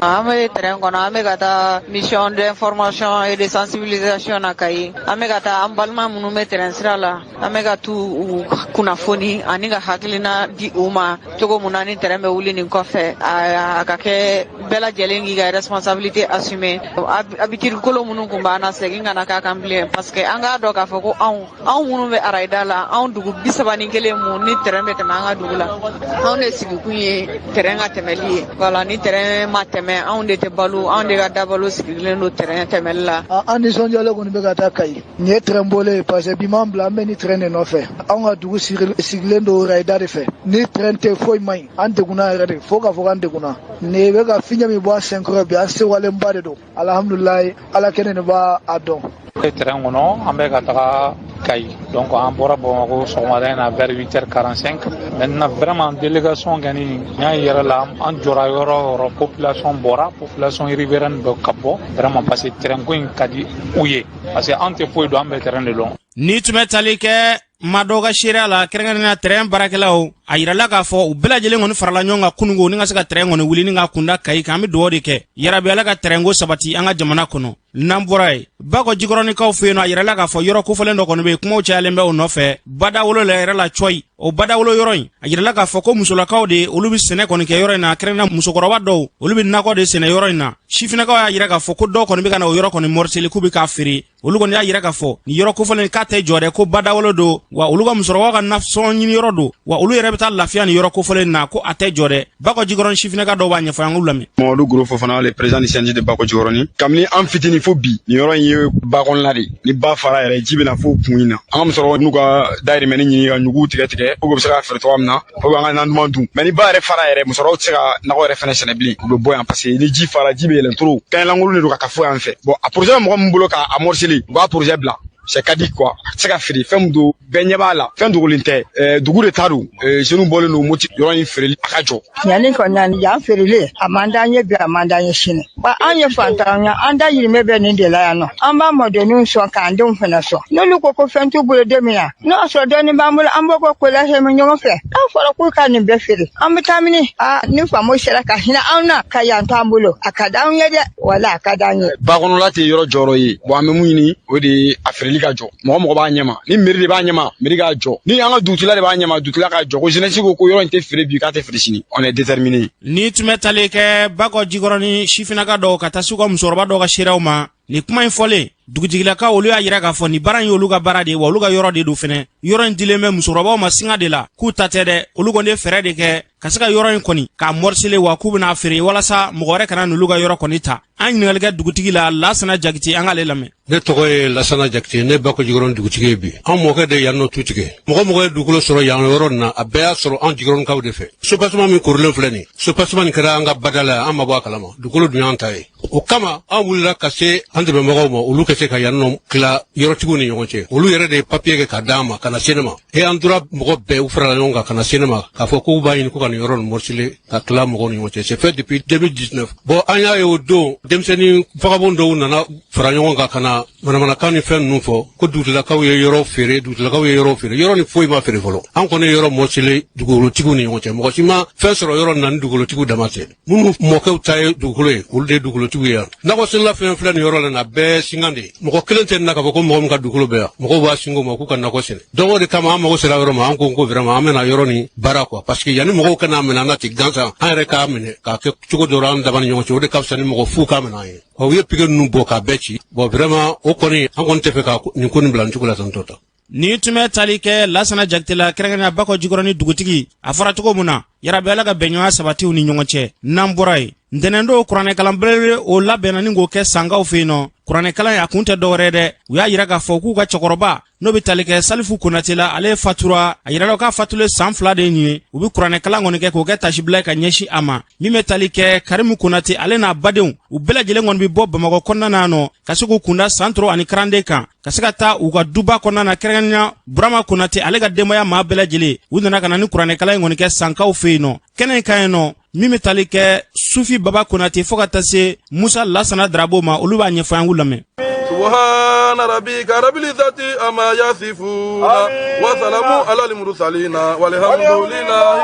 an bɛ terrain kɔnɔ an bɛ ka taa mission d'information et de sensibilisation na Kayi an bɛ ka taa an balima minnu bɛ terrain sira la an bɛ ka t'u kunnafoni ani ka hakilina di u ma cogo min na ni terrain bɛ wuli nin kɔfɛ a ka kɛ bɛɛ lajɛlen k'i ka responsabilité assumer habitude kolo minnu tun b'an na segin ka na k'a kan bilen parce que an k'a dɔn k'a fɔ ko anw minnu bɛ arayida la anw dugu 31 mun ni terrain bɛ tɛmɛ an ka dugu la anw de sigikun ye terrain ka tɛmɛli ye voilà ni terrain ma tɛmɛ anw de tɛ balo anw de ka dabalo sigilen don terrain tɛmɛli la an nisɔndiyalen kɔni bɛ ka taa Kayi nin ye terrain bɔlen ye parce que bi m'an bila an bɛ ni terrain de nɔfɛ anw ka dugu sigilen don rayida de fɛ ni terrain tɛ foyi man ɲi an degunna yɛrɛ de fo k'a fɔ k'an degunna nin bɛ ka fiɲɛ min bɔ an senkɔrɔ bi an sewalenba de don alhamdulilayi ala kɛnɛ de b'a dɔn terrain kɔnɔ an bɛ ka taga Kayi donc an bɔra Bamako sɔgɔmada in na vers 8h45 maintenant vraiment délégation kɔni n y'a yɛrɛ la an jɔra yɔrɔ o yɔrɔ population bɔra population riveraine bɛ ka bɔ vraiment parce que terrain ko in ka di u ye parce que an tɛ foyi dɔn an bɛ terrain de dɔn ni tun bɛ tali kɛ maa dɔw ka seereya la kɛrɛnkɛrɛnnenya terrain baarakɛlaw a yirala k'a fɔ u bɛɛ lajɛlen kɔni farala ɲɔgɔn kan kunungo ni ka se ka terrain kɔni wuli ni ka kunda Kayi kan an bɛ dugawu de kɛ yarabi ala ka terrain ko sabati an ka jamana kɔnɔ n'an bɔra yen Bakɔ Jikɔrɔnikaw fɛ yen nɔ a yirala k'a fɔ yɔrɔ kofɔlen dɔ kɔni bɛ yen kumaw cayalen bɛ o nɔfɛ badawolo la yɛrɛ la Cɔyi o badawolo yɔrɔ in a yirala k'a fɔ ko musolakaw de olu bɛ sɛnɛ kɔni kɛ yɔrɔ in na kɛrɛnkɛrɛnnenya musokɔrɔba dɔw olu bɛ nakɔ de sɛnɛ yɔrɔ in na sifinnakaw y'a yira k'a fɔ ko dɔw kɔni bɛ ka na o yɔrɔ kɔni morceli k'u bɛ k'a feere olu kɔni y'a yira k'a fɔ nin yɔrɔ kofɔlen k'a tɛ jɔ dɛ ko badawolo don wa olu ka musokɔrɔbaw ka nasɔn ɲini yɔrɔ don wa olu yɛrɛ bɛ taa lafiya nin yɔrɔ kofɔlen na ko a tɛ jɔ dɛ Bakɔ Jikɔrɔni sifinnaka dɔw b'a ɲɛfɔ an k'u lamɛn Mamadu Goro Fofana le président du CNG de Bakɔ Jikɔrɔni kabini an fitini fo bi nin yɔrɔ in ye ba kɔnɔna de ni ba fara yɛrɛ ji bɛna fo kun in na an ka musokɔrɔbaw n'u ka dayirimɛni ɲini ka ɲuguw tigɛ u bɛ se ka feere cogoya min na u bɛ an ka nan duman dun mais ni ba yɛrɛ fara yɛrɛ musokɔrɔbaw tɛ se ka nakɔ yɛrɛ fɛnɛ sɛnɛ bilen u bɛ bɔ yan parce que ni ji fara ji bɛ yɛlɛn trop kaɲɛlankolon de don ka taa fo yan fɛ bon a projet bɛ mɔgɔ min bolo k'a morceler u b'a projet bila c'est ka di quoi a tɛ se ka feere fɛn min don bɛɛ ɲɛ b'a la fɛn dogolen tɛ dugu de ta don jeunes bɔlen don moti yɔrɔ in feereli a ka jɔ yanni kɔni yan feereli a man d'an ye bi a man d'an ye sini wa an ye fantanw ye an da yirimɛ bɛ nin de la yan nɔ an b'a mɔdenninw sɔn k'an denw fana sɔn n'olu ko fɛn t'u bolo don min na n'o y'a sɔrɔ dɔɔnin b'an bolo an b'o ko kola hɛmɛ ɲɔgɔn fɛ n'a fɔra k'u ka nin bɛɛ feere an bɛ taa mini ni faamaw sera ka hinɛ anw na ka yan t'an bolo a ka d'anw ye dɛ wala a ka d'an ye bakɔnɔla tɛ yɔrɔ jɔyɔrɔ ye bon an bɛ mun ɲini o de ye a feereli ka jɔ mɔgɔ b'a ɲɛma ni mairie de b'a ɲɛma mairie k'a jɔ ni an ka dugutila de b'a ɲɛma dugutila k'a jɔ ko jeunesse ko yɔrɔ in tɛ feere bi k'a tɛ feere sini on est déterminé ni tun bɛ tali kɛ Bakɔ Jikɔrɔni sifinnaka dɔw ka taa s'u ka musokɔrɔba dɔw ka seereyaw ma nin kuma in fɔlen dugujigilakaw olu y'a yira k'a fɔ nin baara in y'olu ka baara de ye wa olu ka yɔrɔ de don fɛnɛ yɔrɔ in dilen bɛ musokɔrɔbaw ma singa de la k'u ta tɛ dɛ olu kɔni ye fɛɛrɛ de kɛ ka se ka yɔrɔ in kɔni k'a morceler wa k'u bɛna feere walasa mɔgɔ wɛrɛ kana n'olu ka yɔrɔ kɔni ta an ɲininkali kɛ dugutigi la Lasana Jakite an k'ale lamɛn ne tɔgɔ ye Lasana Jakite ne Bakɔ Jikɔrɔni dugutigi ye bi an mɔkɛ de yan nɔ tu tigɛ mɔgɔ ye dugukolo sɔrɔ yan yɔrɔ nin na a bɛɛ y'a sɔrɔ an Jikɔrɔnikaw de fɛ sopaseman min korilen filɛ nin sopaseman nin kɛra an ka bada la an ma bɔ a kalama dugukolo dun y'an ta ye o kama an wulila ka se an dɛmɛbagaw ma olu ka se ka yan nɔ tila yɔrɔtigiw ni ɲɔgɔn cɛ olu yɛrɛ de ye papiye kɛ ka d'an ma ka na se ne ma an tora mɔgɔ bɛɛ u farala ɲɔgɔn kan ka na se ne ma k'a fɔ k'u b'a ɲini ko ka nin yɔrɔ nin morisile ka tila mɔgɔw ni ɲɔgɔn cɛ c'est fait depuis 2019 bon an y'a ye o don denmisɛnnin vagabond dɔw nana fara ɲɔgɔn kan ka na manamanakan ni fɛn ninnu fɔ ko dugutilakaw ye yɔrɔ feere dugutilakaw ye yɔrɔ feere yɔrɔ ni foyi ma feere fɔlɔ an kɔni ye yɔrɔ morisile dugukolotigiw ni ɲɔgɔn cɛ mɔgɔ si ma fɛn sɔrɔ yɔrɔ na ni dugukolotigiw dama tɛ minnu mɔkɛw ta ye dugukolo ye olu de ye dugukolotigiw ye yan nakɔ sɛnɛla fɛn filɛ nin yɔrɔ la na bɛɛ singan de ye mɔgɔ kelen tɛ na k'a fɔ ko mɔgɔ min ka dugukolo bɛ yan mɔgɔw b'a singo ma k'u ka nakɔ sɛnɛ donc o de kama an mago sera yɔrɔ ma an ko vraiment an bɛna yɔrɔ nin baara quoi parce que yanni mɔgɔw kana minɛ an na ten gansan an yɛrɛ k'a minɛ k'a kɛ cogo dɔ la an dama ni ɲɔgɔn cɛ o de ka fisa ni mɔgɔ fu k'a minɛ an ye u ye pique ninnu bɔ k'a bɛɛ ci bon vraiment o kɔni an kɔni tɛ fɛ ka nin ko nin bila nin cogo la tantɔ ta ni tun bɛ tali kɛ Lasana Jakite la kɛrɛnkɛrɛnnenya Bakɔ Jikɔrɔni dugutigi a fɔra cogo min na yarabi Ala ka bɛnɲɔgɔnya sabatiw ni ɲɔgɔn cɛ n'an bɔra ye ntɛnɛndon kuranɛkalan belebele o labɛnna ni k'o kɛ sankaw fɛ yen nɔ kuranɛkalan a kun tɛ dɔwɛrɛ dɛ u y'a yira k'a fɔ k'u ka cɛkɔrɔba n'o bɛ tali kɛ Salifu Konate la ale fatura a yirala k'a fatulen san 2 de ye u bɛ kuranɛkalan kɔni kɛ k'o kɛ tasibila ka ɲɛsin a ma min bɛ tali kɛ Karimu Konate ale n'a badenw u bɛɛ lajɛlen kɔni bɛ bɔ Bamakɔ kɔnɔna na nɔ ka se k'u kunda Santoro ani Karande kan ka se ka taa u ka duba kɔnɔna na kɛrɛnkɛrɛnnenya Burama Konate ale ka denbaya maa bɛɛ lajɛlen u nana ka na ni kuranɛkalan kɔni kɛ sankaw fɛ yen nɔ kɛnɛ in ka yen nɔ min bɛ tali kɛ Sufi Baba Konate fo ka taa se Musa Lasana Darabo ma olu b'a ɲɛfɔ an k'u lamɛn سبحان ربك رب العزة أما يصفون وسلام على المرسلين والحمد لله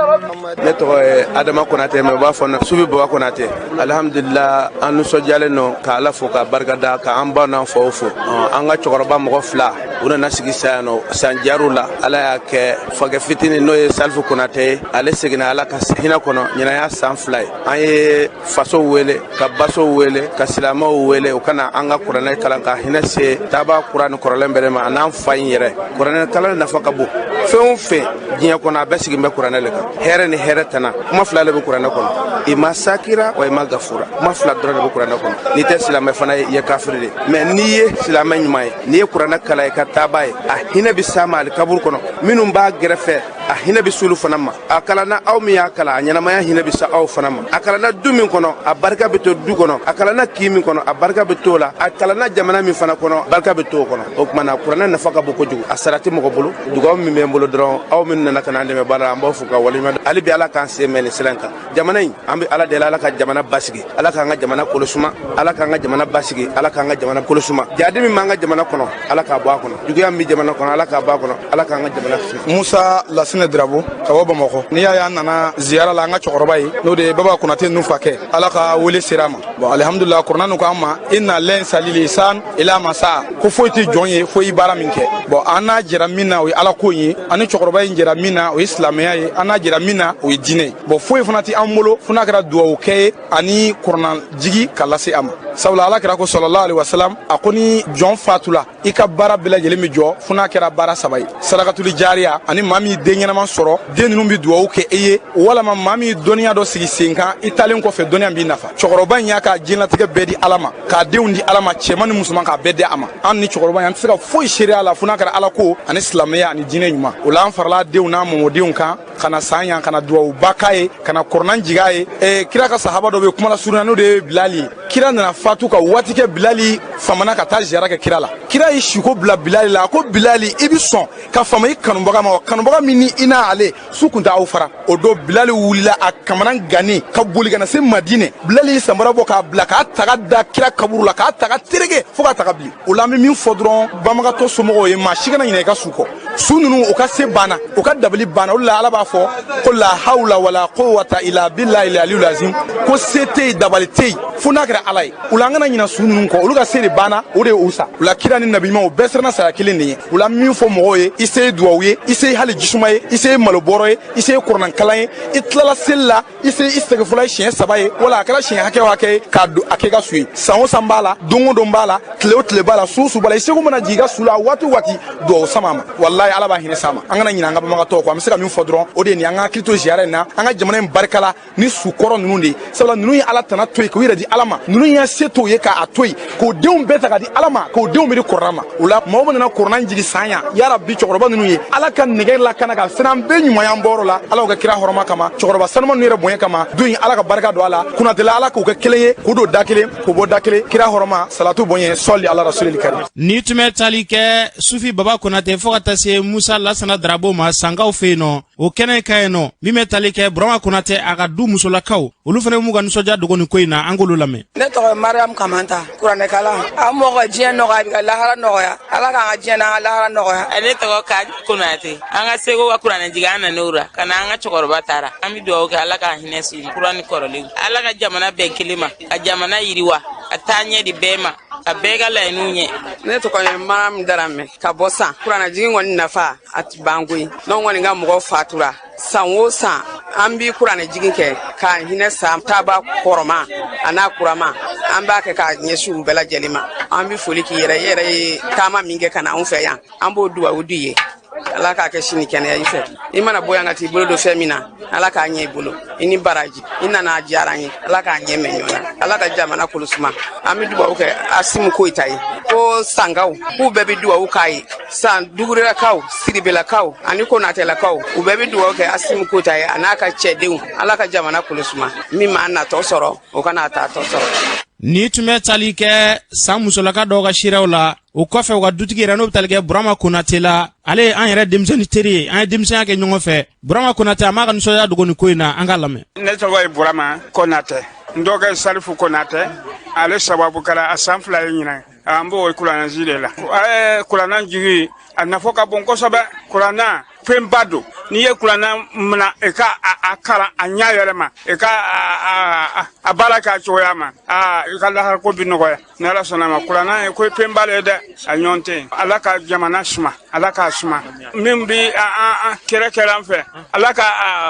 رب العالمين. ne tɔgɔ ye Adama Konate mais u b'a fɔ Sufi Baba Konate alhamdulillah an nisɔndiyalen don ka Ala fo ka barikada ka an baw n'an faw fo an ka cɛkɔrɔba mɔgɔ 2 u nana sigi sa yan nɔ san jaru la Ala y'a kɛ fakɛ fitini n'o ye Salifu Konate ye ale seginna Ala ka hinɛ kɔnɔ ɲinan y'a san 2 ye an ye fasow wele ka basow wele ka silamɛw wele u kana an ka kuranɛ kalan ka hinɛ se taaba kuran kɔrɔlen bɛɛ ma n'an fa in yɛrɛ kuranɛ kalan nafa ka bon fɛn o fɛn diɲɛ kɔnɔ a bɛɛ sigin bɛ kuranɛ le kan hɛrɛ ni hɛrɛ tana kuma 2 de bɛ kuranɛ kɔnɔ i ma sakira wa i ma gafura kuma 2 dɔrɔn de bɛ kuranɛ kɔnɔ n'i tɛ silamɛ fana ye i ye kafiri de mais n'i ye silamɛ ɲuman ye n'i ye kuranɛ kalan i ka taaba ye a hinɛ bɛ s'a ma ali kaburu kɔnɔ minnu b'a gɛrɛfɛ a hinɛ bɛ s'olu fana ma a kalanna aw min y'a kalan a ɲɛnamaya hinɛ bɛ sa aw fana ma a kalanna du min kɔnɔ a barika bɛ to du kɔnɔ a kalanna kin min kɔnɔ a barika bɛ to la a kalanna jamana min fana kɔnɔ barika bɛ to o kɔnɔ o tuma na kuranɛ nafa ka bon kojugu a sara tɛ mɔgɔ bolo dugawu min bɛ n bolo dɔrɔn aw min nana ka na an dɛmɛ baara la an b'aw fo ka waleɲuman dɔn hali bi Ala k'an sen mɛn nin sira in kan jamana in an bɛ Ala deli Ala ka jamana basigi Ala k'an ka jamana kolosuma Ala k'an ka jamana basigi Ala k'an ka jamana kolosuma jadi min b'an ka jamana kɔnɔ Ala k'a bɔ a kɔnɔ juguya min bɛ jamana kɔnɔ Ala k'a bɔ a kɔnɔ Ala k'an ka jamana fili. Musa Lasana Darabo ka bɔ Bamakɔ n'i y'a ye an nana ziyara la an ka cɛkɔrɔba ye n'o de ye Baba Konate ninnu fakɛ Ala ka wele sera a ma bon alhamdulillah kuranɛ ninnu k'an ma inna l'insani lisan ila masa ko foyi tɛ jɔn ye fo i baara min kɛ bon an n'a jɛra min na o ye Ala ko ye ani cɛkɔrɔba in jɛra min na o ye silamɛya ye an n'a jɛra min na o ye diinɛ ye bon foyi fana tɛ an bolo fo n'a kɛra dugawu kɛ ye ani kuranɛ jigi ka lase a ma sabula Ala kɛra ko sallallahu alaihi wasallam a ko ni jɔn fatula i ka baara bɛɛ lajɛlen bɛ jɔ fo n'a kɛra baara 3 ye sarakatuli jariya ani maa min den ɲɛnama sɔrɔ den ninnu bɛ dugawu kɛ e ye walama maa min dɔnniya dɔ sigi sen kan i talen kɔfɛ dɔnniya b'i nafa cɛkɔrɔba in y'a ka diɲɛlatigɛ bɛɛ di Ala ma k'a denw di Ala ma cɛman ni musoman k'a bɛɛ di a ma an ni cɛkɔrɔba in an tɛ se ka foyi seereya la fo n'a kɛra Ala ko ani silamɛya ani diinɛ ɲuman o la an farala denw n'a mɔmɔdenw kan ka na san yan ka na duwawuba k'a ye ka na kuranɛ jigin a ye kira ka sahaba dɔ bɛ kuma la surunya n'o de ye Bilali ye kira nana fatu ka waati kɛ Bilali famana ka taa ziyara kɛ kira la kira ye siko bila Bilali la a ko Bilali i bɛ sɔn ka fama i kanubaga ma kanubaga min ni i n'ale su kun tɛ aw fara o don Bilali wulila a kamana gannen ka boli ka na se Madinɛ Bilali ye samara bɔ k'a bila k'a taga da kira kaburu la k'a taga tereke fo ka taga bili o la an bɛ min fɔ dɔrɔn banbagatɔ somɔgɔw ye maa si kana ɲinɛ i ka su kɔ su ninnu o ka se banna o ka dabali banna o de la Ala b'a fɔ ko la hawla wala quwwata illa billahi al-aliyyil azim ko se tɛ yen dabali tɛ yen fo n'a kɛra Ala ye o la an kana ɲinɛ su ninnu kɔ olu ka se de banna o de ye u sa o la kira ni nabiɲuman o bɛɛ siranna saya kelen de ye o la min fɔ mɔgɔw ye i se ye duwawu ye i se ye hali jisuma ye i se ye malobɔrɔ ye i se ye kuranɛkalan ye i tilala seli la i se i sɛgɛfɔla ye siɲɛ 3 ye wala a kɛra siɲɛ hakɛ o hakɛ ye k'a don a kɛ ka su ye san o san b'a la don o don b'a la tile o tile b'a la su o su b'a la i seko mana jigin i ka su la waati o waati duwawu sama ma walahi wallahi ala b'a hinɛ sama an kana ɲinɛ an ka bamagatɔw kɔ an bɛ se ka min fɔ dɔrɔn o de ye nin an ka hakili to ziara in na an ka jamana in barikala ni sukɔrɔ ninnu de sabula ninnu ye ala tana to yen k'u yɛrɛ di ala ma ninnu y'a se t'o ye k'a to yen k'o denw bɛɛ ta ka di ala ma k'o denw bɛ di kɔrɔna ma o la mɔgɔ min nana kɔrɔna jigi san yan yara bi cɛkɔrɔba ninnu ye ala ka nɛgɛ lakana ka fɛnɛ an bɛɛ ɲumanya bɔrɔ la ala ka kira hɔrɔma kama cɛkɔrɔba sanuma ninnu yɛrɛ bonya kama don in ala ka barika don a la kunnatela ala k'o kɛ kelen ye k'o don da kelen k'o bɔ da kelen kira hɔrɔma salatu bonya sɔli ala rasulil karim ni tun bɛ tali kɛ sufi baba konate fɔ ka taa se musa lasana darabo ma sankaw fɛ yen nɔ o kɛnɛ ka yen nɔ min bɛ tali kɛ burama konate a ka du musolakaw olu fana b'u ka nisɔndiya dogo nin ko in na an k'olu lamɛn. ne tɔgɔ ye mariam kamanta kuranɛkala an mɔgɔ diɲɛ nɔgɔya a bɛ ka lahara nɔgɔya ala k'an ka diɲɛ n'an ka lahara nɔgɔya. ne tɔgɔ ka konate an ka seko ka kuranɛjigi an nan'o la ka na an ka cɛkɔrɔba taara an bɛ dugawu kɛ ala k'a hinɛ sigi kuranɛ kɔrɔlen ala ka jamana bɛn kelen ma ka jamana yiriwa ka taa ɲɛ di bɛɛ ma ka bɛɛ ka laɲiniw ɲɛ. ne tɔgɔ ye mariam daramɛ ka bɔ san kuranɛjigi kɔni nafa a tɛ ban koyi n'anw kɔni ka mɔgɔ fatura san o san an b'i kuranɛjigi kɛ k'a hinɛ san taaba kɔrɔma a n'a kurama an b'a kɛ k'a ɲɛsin u bɛɛ lajɛlen ma an bɛ foli k'i yɛrɛ yɛrɛ ye taama min kɛ ka na anw fɛ yan an b'o dugawu di ye ala k'a kɛ sini kɛnɛya i fɛ i mana bɔ yan ka t'i bolo don fɛn min na ala k'a ɲɛ i bolo i ni baraji i nana a diyara an ye ala k'a ɲɛ mɛn ɲɔgɔn na ala ka jamana kolosuma an bɛ dugawu kɛ asimu koyita ye ko sangaw k'u bɛɛ bɛ dugawu k'a ye san dugurelakaw siribelakaw ani konatelakaw u bɛɛ bɛ dugawu kɛ asimu koyita ye a n'a ka cɛdenw ala ka jamana kolosuma min ma natɔ sɔrɔ o kana taa tɔ sɔrɔ. ni tun bɛ tali kɛ san musolaka dɔw ka siraw la o kɔfɛ u ka dutigi yɛrɛ n'o bɛ tali kɛ burama konate la ale ye an yɛrɛ denmisɛnnin teri ye an ye denmisɛnya kɛ ɲɔgɔn fɛ burama konate a m'a ka nisɔndiya dogo nin ko in na an k'a lamɛn. ne tɔgɔ ye burama konate n dɔgɔ salifu konate ale sababu kɛra a san 2 ye ɲinan an b'o kuranɛji de la a ye kuranɛ jigi a nafa ka bon kosɛbɛ kuranɛ fɛnba don n'i ye kuranɛ minɛ i ka a kalan a ɲɛ yɛrɛ ma i ka a baara k'a cogoya ma i ka lahara ko bi nɔgɔya ni ala sɔnna ma kuranɛ ye ko fɛnba de ye dɛ a ɲɔgɔn tɛ yen ala ka jamana suma ala k'a suma min bi kɛrɛ an fɛ ala ka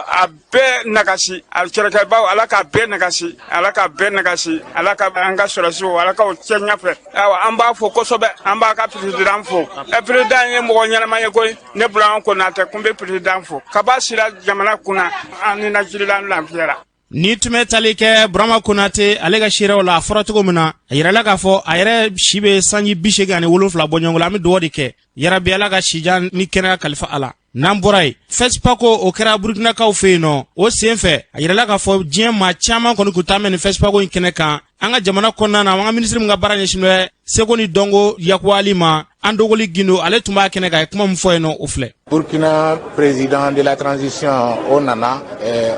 a bɛɛ nagasi a kɛrɛkɛbaw ala ka bɛɛ nagasi ala ka bɛɛ nagasi ala ka an ka sɔrɔsiw ala ka o cɛ ɲɛfɛ an b'a fɔ kosɛbɛ an b'a ka président fo président ye mɔgɔ ɲɛnama ye koyi ne bolo ko natɛ kun bɛ président fo kaba sira jamana kunna an ni najirila lafiyara. ni tun bɛ tali kɛ burama konate ale ka siraw la a fɔra cogo min na a yirala k'a fɔ a yɛrɛ si bɛ sanji 87 bɔ ɲɔgɔn la an bɛ dugawu de kɛ yarabi ala ka sijan ni kɛnɛya kalifa a la n'an bɔra yen fesipako o kɛra burukinakaw fɛ yen nɔ o sen fɛ a yirala k'a fɔ diɲɛ maa caman kɔni kun taa mɛn nin fesipako in kɛnɛ kan an ka jamana kɔnɔna na an ka minisiri min ka baara ɲɛsin bɛ seko ni dɔnko yakuwali ma an dogoli gindo ale tun b'a kɛnɛ kan a ye kuma min fɔ yen nɔ o filɛ. Burkina président de la transition o nana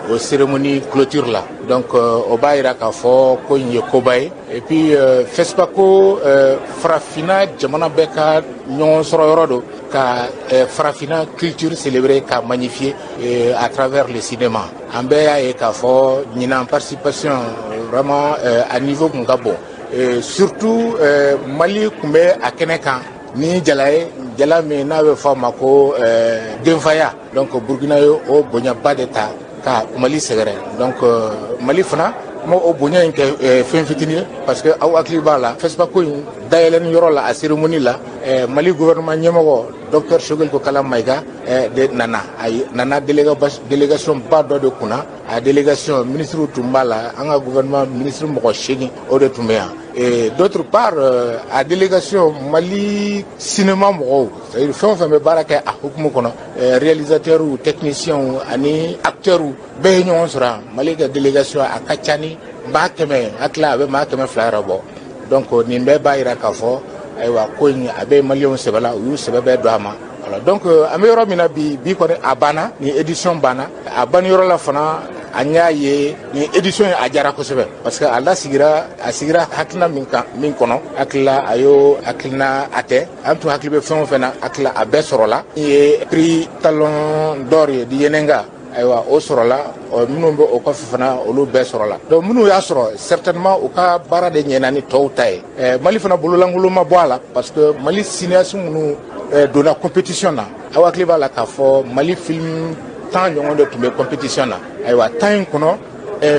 au cérémonie clôture là donc o b'a yira k'a fɔ ko in ye koba ye et puis fesipako farafina jamana bɛɛ ka ɲɔgɔn sɔrɔ yɔrɔ do ka farafina culture célébrer ka magnifier à travers le cinéma an bɛɛ y'a ye k'a fɔ ɲinan participation vraiment à niveau kun ka bon surtout Mali kun bɛ a kɛnɛ kan ni jala ye jala min n'a bɛ fɔ a ma ko denfaya donc Burkina ye o bonyaba de ta ka Mali sɛgɛrɛ donc Mali fana ma o bonya in kɛ fɛn fitinin ye parce que aw hakili b'a la fesipako in dayɛlɛni yɔrɔ la a cérémonie la Mali gouvernement ɲɛmɔgɔ docteur Choguel Kokala Maïga de nana délégation ba dɔ de kunna a délégation ministre tun b'a la an ka gouvernement ministre mɔgɔ 8 o de tun bɛ yan et d'autre part a délégation Mali cinéma mɔgɔw c'est-à-dire fɛn o fɛn bɛ baara kɛ a hukumu kɔnɔ réalisateurs techniciens ani acteurs bɛɛ ye ɲɔgɔn sɔrɔ Mali ka délégation a ka ca ni maa 100 hakili a bɛ maa 200 yɛrɛ bɔ donc nin bɛɛ b'a yira k'a fɔ ayiwa ko in a bɛ maliyɛnw sɛbɛ la u y'u sɛbɛ bɛɛ don a ma voilà donc an bɛ yɔrɔ min na bi kɔni a banna ni édition banna a banni yɔrɔ la fana an y'a ye ni édition a diyara kosɛbɛ parce que a sigira hakilina min kɔnɔ hakilila a y'o hakilina a tɛ an tun hakili bɛ fɛn o fɛn na hakilila a bɛɛ sɔrɔla n ye prix talon d'or ye di Yenenga ayiwa o sɔrɔla minnu bɛ o kɔfɛ fana olu bɛɛ sɔrɔla donc minnu y'a sɔrɔ certainement u ka baara de ɲɛna ni tɔw ta ye Mali fana bololankolon ma bɔ a la parce que Mali cinéaste minnu donna compétition na aw hakili b'a la k'a fɔ Mali film 10 ɲɔgɔn de tun bɛ compétition na ayiwa 10 in kɔnɔ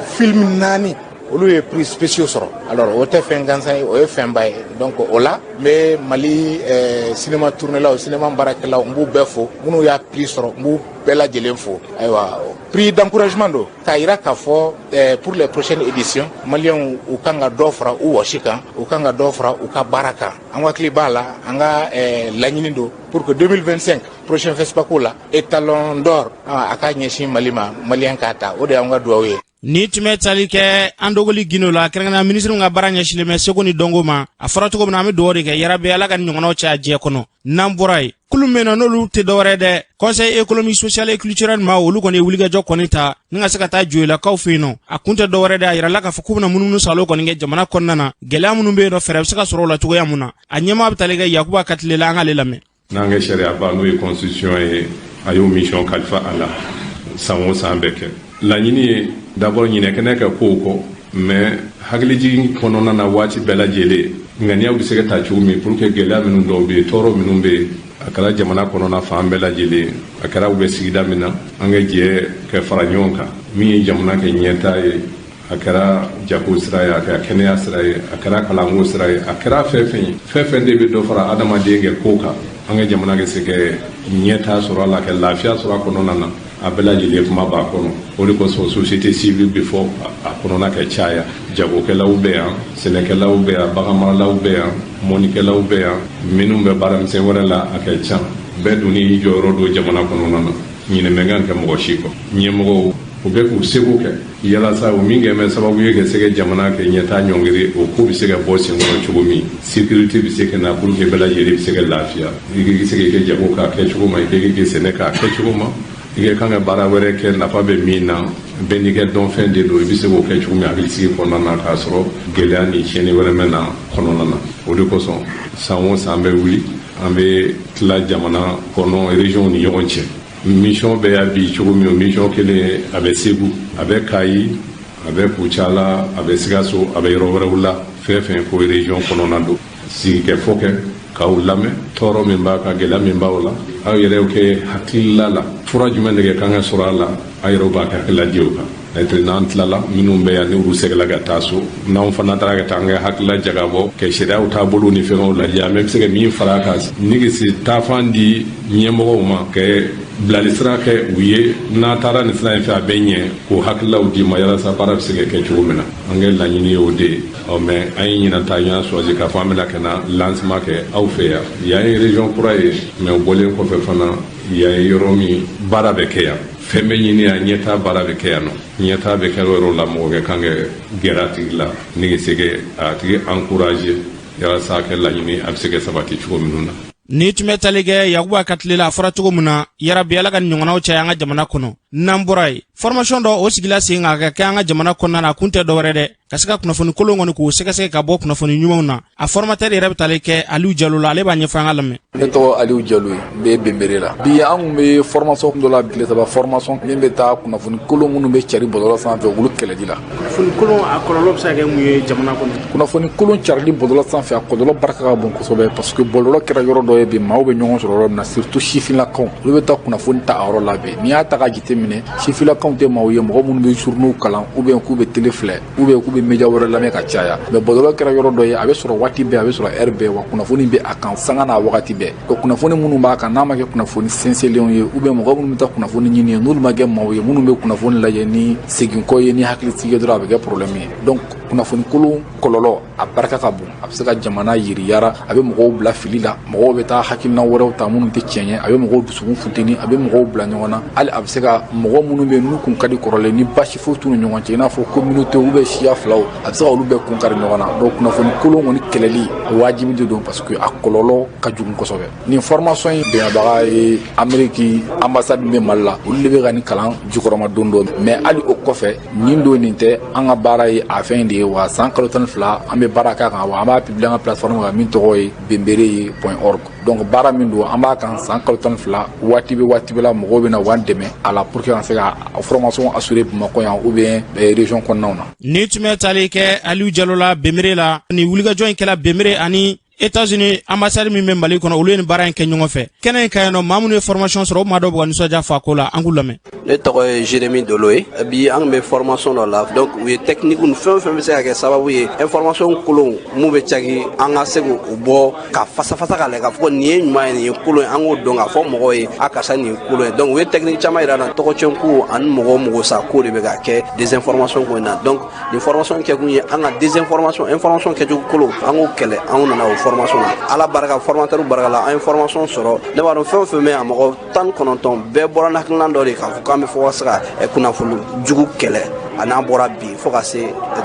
film 4 olu ye prix spéciaux sɔrɔ alors o tɛ fɛn gansan ye o ye fɛnba ye donc o la n bɛ Mali cinéma tournelaw cinéma baarakɛlaw n b'u bɛɛ fo minnu y'a prix sɔrɔ n b'u bɛɛ lajɛlen fo ayiwa prix d'encouragement do k'a yira k'a fɔ pour les prochaines éditions Maliens u kan ka dɔ fara u wɔsi kan u kan ka dɔ fara u ka baara kan an hakili b'a la an ka laɲini do pour que 2025 prochain FESPACO la étalon d'or a ka ɲɛsin Mali ma Malien k'a ta o de y'an ka duwawu ye. Ni tun bɛ tali kɛ an dɔgɔli Guinée la kɛrɛnkɛrɛnnenya ministre ka baara ɲɛsinnen bɛ seko ni dɔnko ma a fɔra cogo min na an bɛ dugawu de kɛ yarabi Ala ka ni ɲɔgɔnnaw caya diɲɛ kɔnɔ n'an bɔra yen kulu min na n'olu tɛ dɔwɛrɛ dɛ conseil économique social et culturel ma olu kɔni ye wulikajɔ kɔni ta ni ka se ka taa joyilakaw fɛ yen nɔ a kun tɛ dɔwɛrɛ dɛ a yirala k'a fɔ k'u bɛna munumunu salo kɔni kɛ jamana kɔnɔna na gɛlɛya minnu bɛ yen nɔ fɛɛrɛ bɛ se ka sɔrɔ o la cogoya mun na a ɲɛmaa bɛ tali kɛ Yakuba Katile la an k'ale lamɛn. n'an ka sariya ba n'o ye constitution ye a y'o mission kalifa a la san o san bɛɛ kɛ laɲini ye d'abord ɲinɛ kɛnɛ ka kow kɔ mais hakilijigin kɔnɔna na waati bɛɛ lajɛlen ŋaniyaw bɛ se ka taa cogo min pour que gɛlɛya minnu dɔw bɛ yen tɔɔrɔ minnu bɛ yen a kɛra jamana kɔnɔna fan bɛɛ lajɛlen a kɛra u bɛ sigida min na an ka jɛ ka fara ɲɔgɔn kan min ye jamana kɛ ɲɛtaa ye a kɛra jago sira ye a kɛra kɛnɛya sira ye a kɛra kalanko sira ye a kɛra fɛn fɛn ye fɛn fɛn de bɛ dɔ fara adamaden kɛ ko kan an ka jamana ka se ka ɲɛtaa sɔrɔ a la ka lafiya sɔrɔ a kɔnɔna na a bɛɛ lajɛlen kuma b'a kɔnɔ o de kosɔn société civile bɛ fɔ a kɔnɔna ka caya jagokɛlaw bɛ yan sɛnɛkɛlaw bɛ yan baganmaralaw bɛ yan mɔnikɛlaw bɛ yan minnu bɛ baaramisɛn wɛrɛ la a ka ca bɛɛ dun ni jɔyɔrɔ don jamana kɔnɔna na ɲinɛmɛ kan kɛ mɔgɔ si kɔ ɲɛmɔgɔw u bɛ k'u seko kɛ yalasa o min kɛ mɛ sababu ye ka se ka jamana kɛ ɲɛtaa ɲɔngiri o ko bɛ se ka bɔ sen kɔnɔ cogo min sécurité bɛ se ka na pour que bɛɛ lajɛlen bɛ se ka lafiya i k'i se k'i kɛ jago k'a kɛ cogo ma i k'i sɛnɛ k'a kɛ cogo ma i ka kan ka baara wɛrɛ kɛ nafa bɛ min na bɛɛ n'i kɛ dɔnfɛn de don i bɛ se k'o kɛ cogo min hakilisigi kɔnɔna na k'a sɔrɔ gɛlɛya ni tiɲɛni wɛrɛ mɛn na kɔnɔna na o de kosɔn san o san bɛ wuli an bɛ tila jamana kɔnɔ région ni ɲɔgɔn cɛ mission bɛ y'a bi cogo min o mission kelen a bɛ Segu a bɛ Kayi a bɛ Kucala a bɛ Sikaso a bɛ yɔrɔ wɛrɛw la fɛn fɛn ko région kɔnɔna don sigikɛfɔ kɛ k'aw lamɛn tɔɔrɔ min b'a kan gɛlɛya min b'aw la aw yɛrɛw kɛ hakilila la fura jumɛn de kɛ kan ka sɔrɔ a la aw yɛrɛw b'a kɛ hakilila di o kan n'an tilala minnu bɛ yan n'olu segala ka taa so n'anw fana taara ka taa an ka hakilila jagabɔ ka sariyaw taabolo ni fɛnw lajɛ an bɛ se ka min fara a kan nigisi taafan di ɲɛmɔgɔw ma ka bilali sira kɛ u ye n'a taara nin sira in fɛ a bɛ ɲɛ k'o hakililaw di ma yalasa baara bɛ se ka kɛ cogo min na an ka laɲini ye o de ye mɛ an ye ɲinan ta ɲɔgɔn choisi k'a fɔ an bɛna ka na lancement kɛ aw fɛ yan yan ye région kura ye mɛ o bɔlen kɔfɛ fana yan ye yɔrɔ min baara bɛ kɛ yan fɛn bɛ ɲini yan ɲɛtaa baara bɛ kɛ yan nɔ ɲɛtaa bɛ kɛ yɔrɔ la mɔgɔ kɛ kan ka gɛrɛ a tigi la ni ka se ka a tigi encourager yalasa a kɛ laɲini a bɛ se ka sabati cogo minnu na. Ni tun bɛ tali kɛ Yakuba Katile la a fɔra cogo min na yarabi Ala ka ni ɲɔgɔnnaw caya an ka jamana kɔnɔ n'an bɔra yen formation dɔ o sigila sen kan ka kɛ an ka jamana kɔnɔna na a kun tɛ dɔwɛrɛ dɛ ka se ka kunnafoni kolon kɔni k'o sɛgɛsɛgɛ ka bɔ kunnafoni ɲumanw na a formateur yɛrɛ bɛ tali kɛ Aliou Diallo la ale b'a ɲɛfɔ an ka lamɛn. Ne tɔgɔ Aliou Diallo ye n bɛ Bɛnbɛrɛ la bi an kun bɛ formation dɔ la tile saba formation min bɛ taa kunnafoni kolon minnu bɛ cari bɔlɔlɔ sanfɛ olu kɛlɛli la. Kunnafoni kolon a kɔlɔlɔ bɛ se ka kɛ mun ye jamana kɔnɔ. Kunnafoni kolon carili bɔlɔlɔ sanfɛ a kɔlɔlɔ barika ka bon kosɛbɛ parce que bɔlɔlɔ kɛra yɔrɔ dɔ ye bi maaw bɛ ɲɔgɔn sɔrɔ yɔrɔ min na surtout sifinlakaw olu bɛ taa kunnafoni ta a yɔrɔ la bɛɛ n'i y'a ta ka jateminɛ sifinlakaw tɛ maaw ye mɔgɔ minnu bɛ journaux kalan ou bien k'u bɛ télé filɛ ou bien k'u bɛ média wɛrɛ lamɛn ka caya mais bɔlɔlɔ kɛra yɔrɔ dɔ ye a bɛ sɔrɔ waati bɛɛ a bɛ sɔrɔ heure bɛɛ wa kunnafoni bɛ a kan sanga n'a wagati bɛɛ donc kunnafoni minnu b'a kan n'a ma kɛ kunnafoni sinsinlenw ye ou bien mɔgɔ minnu bɛ taa kunnafoni ɲini ye n'olu ma kɛ maaw ye minnu bɛ kunnafoni lajɛ ni seginkɔ ye ni hakilisigi ye dɔrɔn a bɛ kɛ problème ye donc kunnafoni kolon kɔlɔlɔ a barika ka bon a bɛ se ka jamana yiriyara a bɛ mɔgɔw bila fili la mɔgɔw bɛ taa hakilina wɛrɛw ta minnu tɛ tiɲɛ ye a bɛ mɔgɔw dusukun funteni a bɛ mɔgɔw bila ɲɔgɔn na hali a bɛ se ka mɔgɔ minnu bɛ yen n'u kun ka di kɔrɔlen ni basi foyi t'u ni ɲɔgɔn cɛ i n'a fɔ communauté ou bien siya filaw a bɛ se ka olu bɛɛ kun kari ɲɔgɔn na donc kunnafoni kolon kɔni kɛlɛli wajibi de don parce que a kɔlɔlɔ ka jugu kosɛbɛ nin formation in dɛmɛbaga ye Amérique ambassade bɛ Mali la olu de bɛ ka nin kalan jukɔrɔma don dɔ mais hali o kɔfɛ nin don nin tɛ an ka baara ye a fɛn de ye wa san kalo 12 an bɛ baara k'a kan wa an b'a publier an ka plateforme kan min tɔgɔ ye benbere.org donc baara min don an b'a kan san kalo 12 waati bɛ la mɔgɔw bɛ na wa dɛmɛ a la pour que an se ka formation assurer Bamakɔ yan ou bien région kɔnɔnaw na. Ni tun bɛ tali kɛ Aliou Diallo la Bɛnbɛrɛ la ni wulikajɔ in kɛla Bɛnbɛrɛ ani États-Unis ambassade min bɛ Mali kɔnɔ olu ye nin baara in kɛ ɲɔgɔn fɛ. Kɛnɛ in ka yan nɔ maa minnu ye formation sɔrɔ o maa dɔw bɛ ka nisɔndiya fɔ a ko la, an k'u lamɛn. Ne tɔgɔ ye Jérémy Dolo ye. Bi an bɛ formation dɔ la, donc u ye technique nu fɛn fɛn bɛ se ka kɛ sababu ye information kolon mun bɛ cagi an ka se k'u bɔ ka fasafasa k'a lajɛ k'a fɔ nin ye ɲuman ye nin ye kolon ye an k'o dɔn k'a fɔ mɔgɔw ye a karisa nin ye kolon ye. Donc u ye technique caman yira na tɔgɔcɛn ko ani mɔgɔ sa ko de bɛ ka kɛ désinformation ko in na. Donc nin formation kɛ kun ye an ka désinformation information kɛcogo kolon an k'o kɛlɛ an nana o formation na. Ala barika formateur barika la an ye formation sɔrɔ. Ne b'a dɔn fɛn o fɛn bɛ yan mɔgɔ 19 bɛɛ bɔra n'akilina dɔ de k'a fɔ k'an bɛ fɔ ka se ka kunnafoni jugu kɛlɛ a n'a bɔra bi fo ka se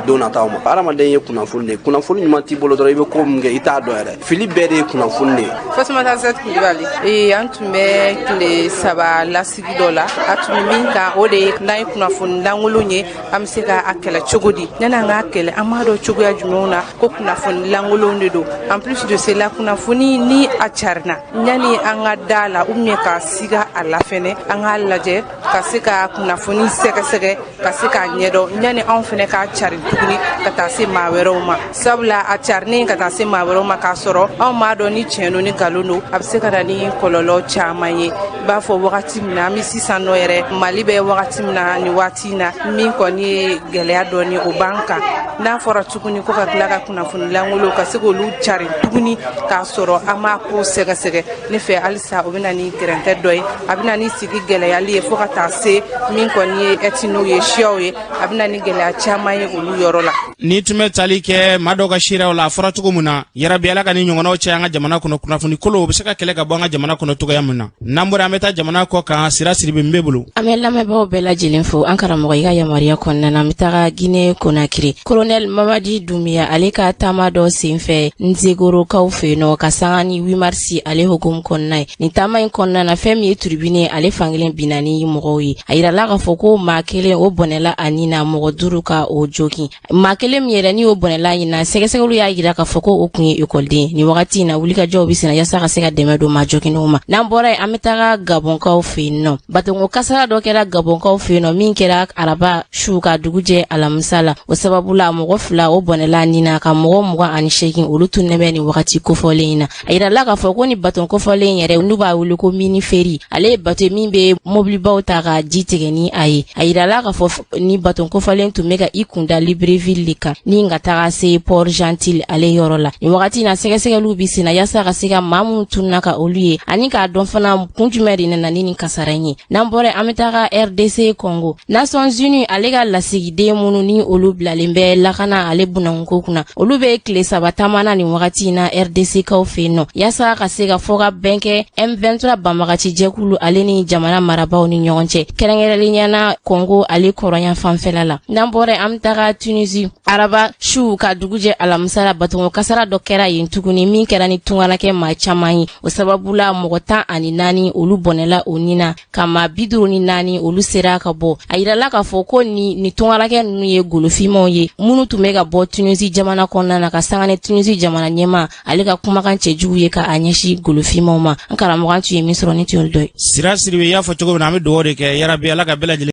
don nataw ma. Adamaden ye kunnafoni de ye. Kunnafoni ɲuman t'i bolo dɔrɔn i bɛ ko min kɛ i t'a dɔn yɛrɛ. Fili bɛɛ de ye kunnafoni de ye. Fatumata Zet Kulibali. An tun bɛ tile 3 lasigi dɔ la. A tun bɛ min kan o de ye n'an ye kunnafoni lankolon ye an bɛ se k'a kɛlɛ cogo di. Yanni an k'a kɛlɛ an b'a dɔn cogoya jumɛnw na ko kunnafoni lankolon de don. En plus de cela kunnafoni ni a carina yanni an ka da la ou bien ka siga a la fɛnɛ an k'a lajɛ ka se ka kunnafoni sɛgɛsɛgɛ ka se k'a ɲɛdɔn yanni anw fɛnɛ k'a cari tuguni ka taa se maa wɛrɛw ma. Sabula a carinen ka taa se maa wɛrɛw ma k'a sɔrɔ anw m'a dɔn ni tiɲɛ don ni nkalon don a bɛ se ka na ni kɔlɔlɔ caman ye. I b'a fɔ wagati min na an bɛ sisan nɔ yɛrɛ Mali bɛ wagati min na ni waati in na min kɔni ye gɛlɛya dɔɔni o b'an kan. N'a fɔra tuguni ko ka tila ka kunnafoni lankolon ka se k'olu cari tuguni k'a sɔrɔ an m'a ko sɛgɛsɛgɛ ne fɛ halisa o bɛ na ni gɛrɛntɛ dɔ ye a bɛ na ni sigi gɛlɛyali ye fo ka taa se min kɔni ye ethniw ye siyaw ye a bɛ na ni gɛlɛya caman ye olu yɔrɔ la. Ni tun bɛ tali kɛ maa dɔw ka seerew la a fɔra cogo min na yarabi Ala ka ni ɲɔgɔnnaw cɛ an ka jamana kɔnɔ kunnafoni kolon o bɛ se ka kɛlɛ ka bɔ an ka jamana kɔnɔ cogoya min na. N'an bɔra an bɛ taa jamana kɔ kan Sira Siribe min bɛ bolo. An bɛ lamɛnbagaw bɛɛ lajɛlen fo an karamɔgɔ i ka yamaruya kɔnɔna na an bɛ taga Guinée Conakry. Colonel Mamadi Doumbia ale ka taama dɔ senfɛ Nzegorokaw fɛ yen nɔ ka sanga ni 8 mars ale hukumu kɔnɔna ye. Nin taama in kɔnɔna na fɛn min ye tribune ale fankelen binna ni mɔgɔw ye. A yirala k'a fɔ ko maa kelen o bɔnɛla a ni na mɔgɔ 5 ka o jokin. Maa kelen min yɛrɛ ni o bɔnɛla ɲin na sɛgɛsɛgɛliw y'a yira k'a fɔ ko o kun ye école ni wagati in na wulikajɔw bɛ senna yasa ka se ka dɛmɛ don maa jokinw ma. N'an bɔra yen an bɛ taga Gabonkaw fɛ yen nɔ. Batongo kasara dɔ kɛra Gabonkaw fɛ yen nɔ min kɛra araba su ka dugujɛ alamisa la. O sababu la mɔgɔ 2 o bɔnɛla nin na ka mɔgɔ 28 olu tun bɛ ni wagati kofɔlen in na. A yirala k'a fɔ ko ni baton kofɔlen yɛrɛ n'u b'a wele ko mini ferry ale ye bato min bɛ mobilibaw ta ka ji tigɛ ni a ye. A yirala k'a fɔ ni baton kofɔlen tun bɛ ka i kunda Libreville de kan ni ka taga se Port Gentil ale yɔrɔ la. Ni wagati na sɛgɛsɛgɛliw bɛ senna yasa ka se ka maa minnu tununa ka olu ye ani k'a dɔn fana kun jumɛn de nana ni nin kasara in ye. N'an bɔra an bɛ taga RDC Congo. Nations Unies ale ka lasigiden minnu ni olu bilalen bɛ lakana ale bunanko kunna olu bɛ tile 3 taamana nin wagati in na RDC kaw fɛ yen nɔ yasa ka se ka fɔ ka bɛn kɛ M23 banbagaci jɛkulu ale ni jamana marabaw ni ɲɔgɔn cɛ kɛrɛnkɛrɛnnenyala Congo ale kɔrɔnya fanfɛla la. N'an bɔra an bɛ taga Tunisie araba su ka dugujɛ alamisa la batongo kasara dɔ kɛra yen tuguni min kɛra ni tunganakɛ maa caman ye. O sababu la mɔgɔ 14 olu bɔnɛla o ni na ka maa 54 olu sera ka bɔ. A yirala k'a fɔ ko ni tunganakɛ ninnu ye golofimaw ye minnu tun bɛ ka bɔ Tunisie jamana kɔnɔna na ka sanga ni Tunisie jamana ɲɛma ale ka kumakan cɛjugu ye ka a ɲɛsin golofimaw ma. An karamɔgɔ tun ye min sɔrɔ ni tun dɔ ye. Sira Siribe y'a fɔ cogo min na an bɛ dugawu de kɛ yarabi Ala ka bɛɛ lajɛlen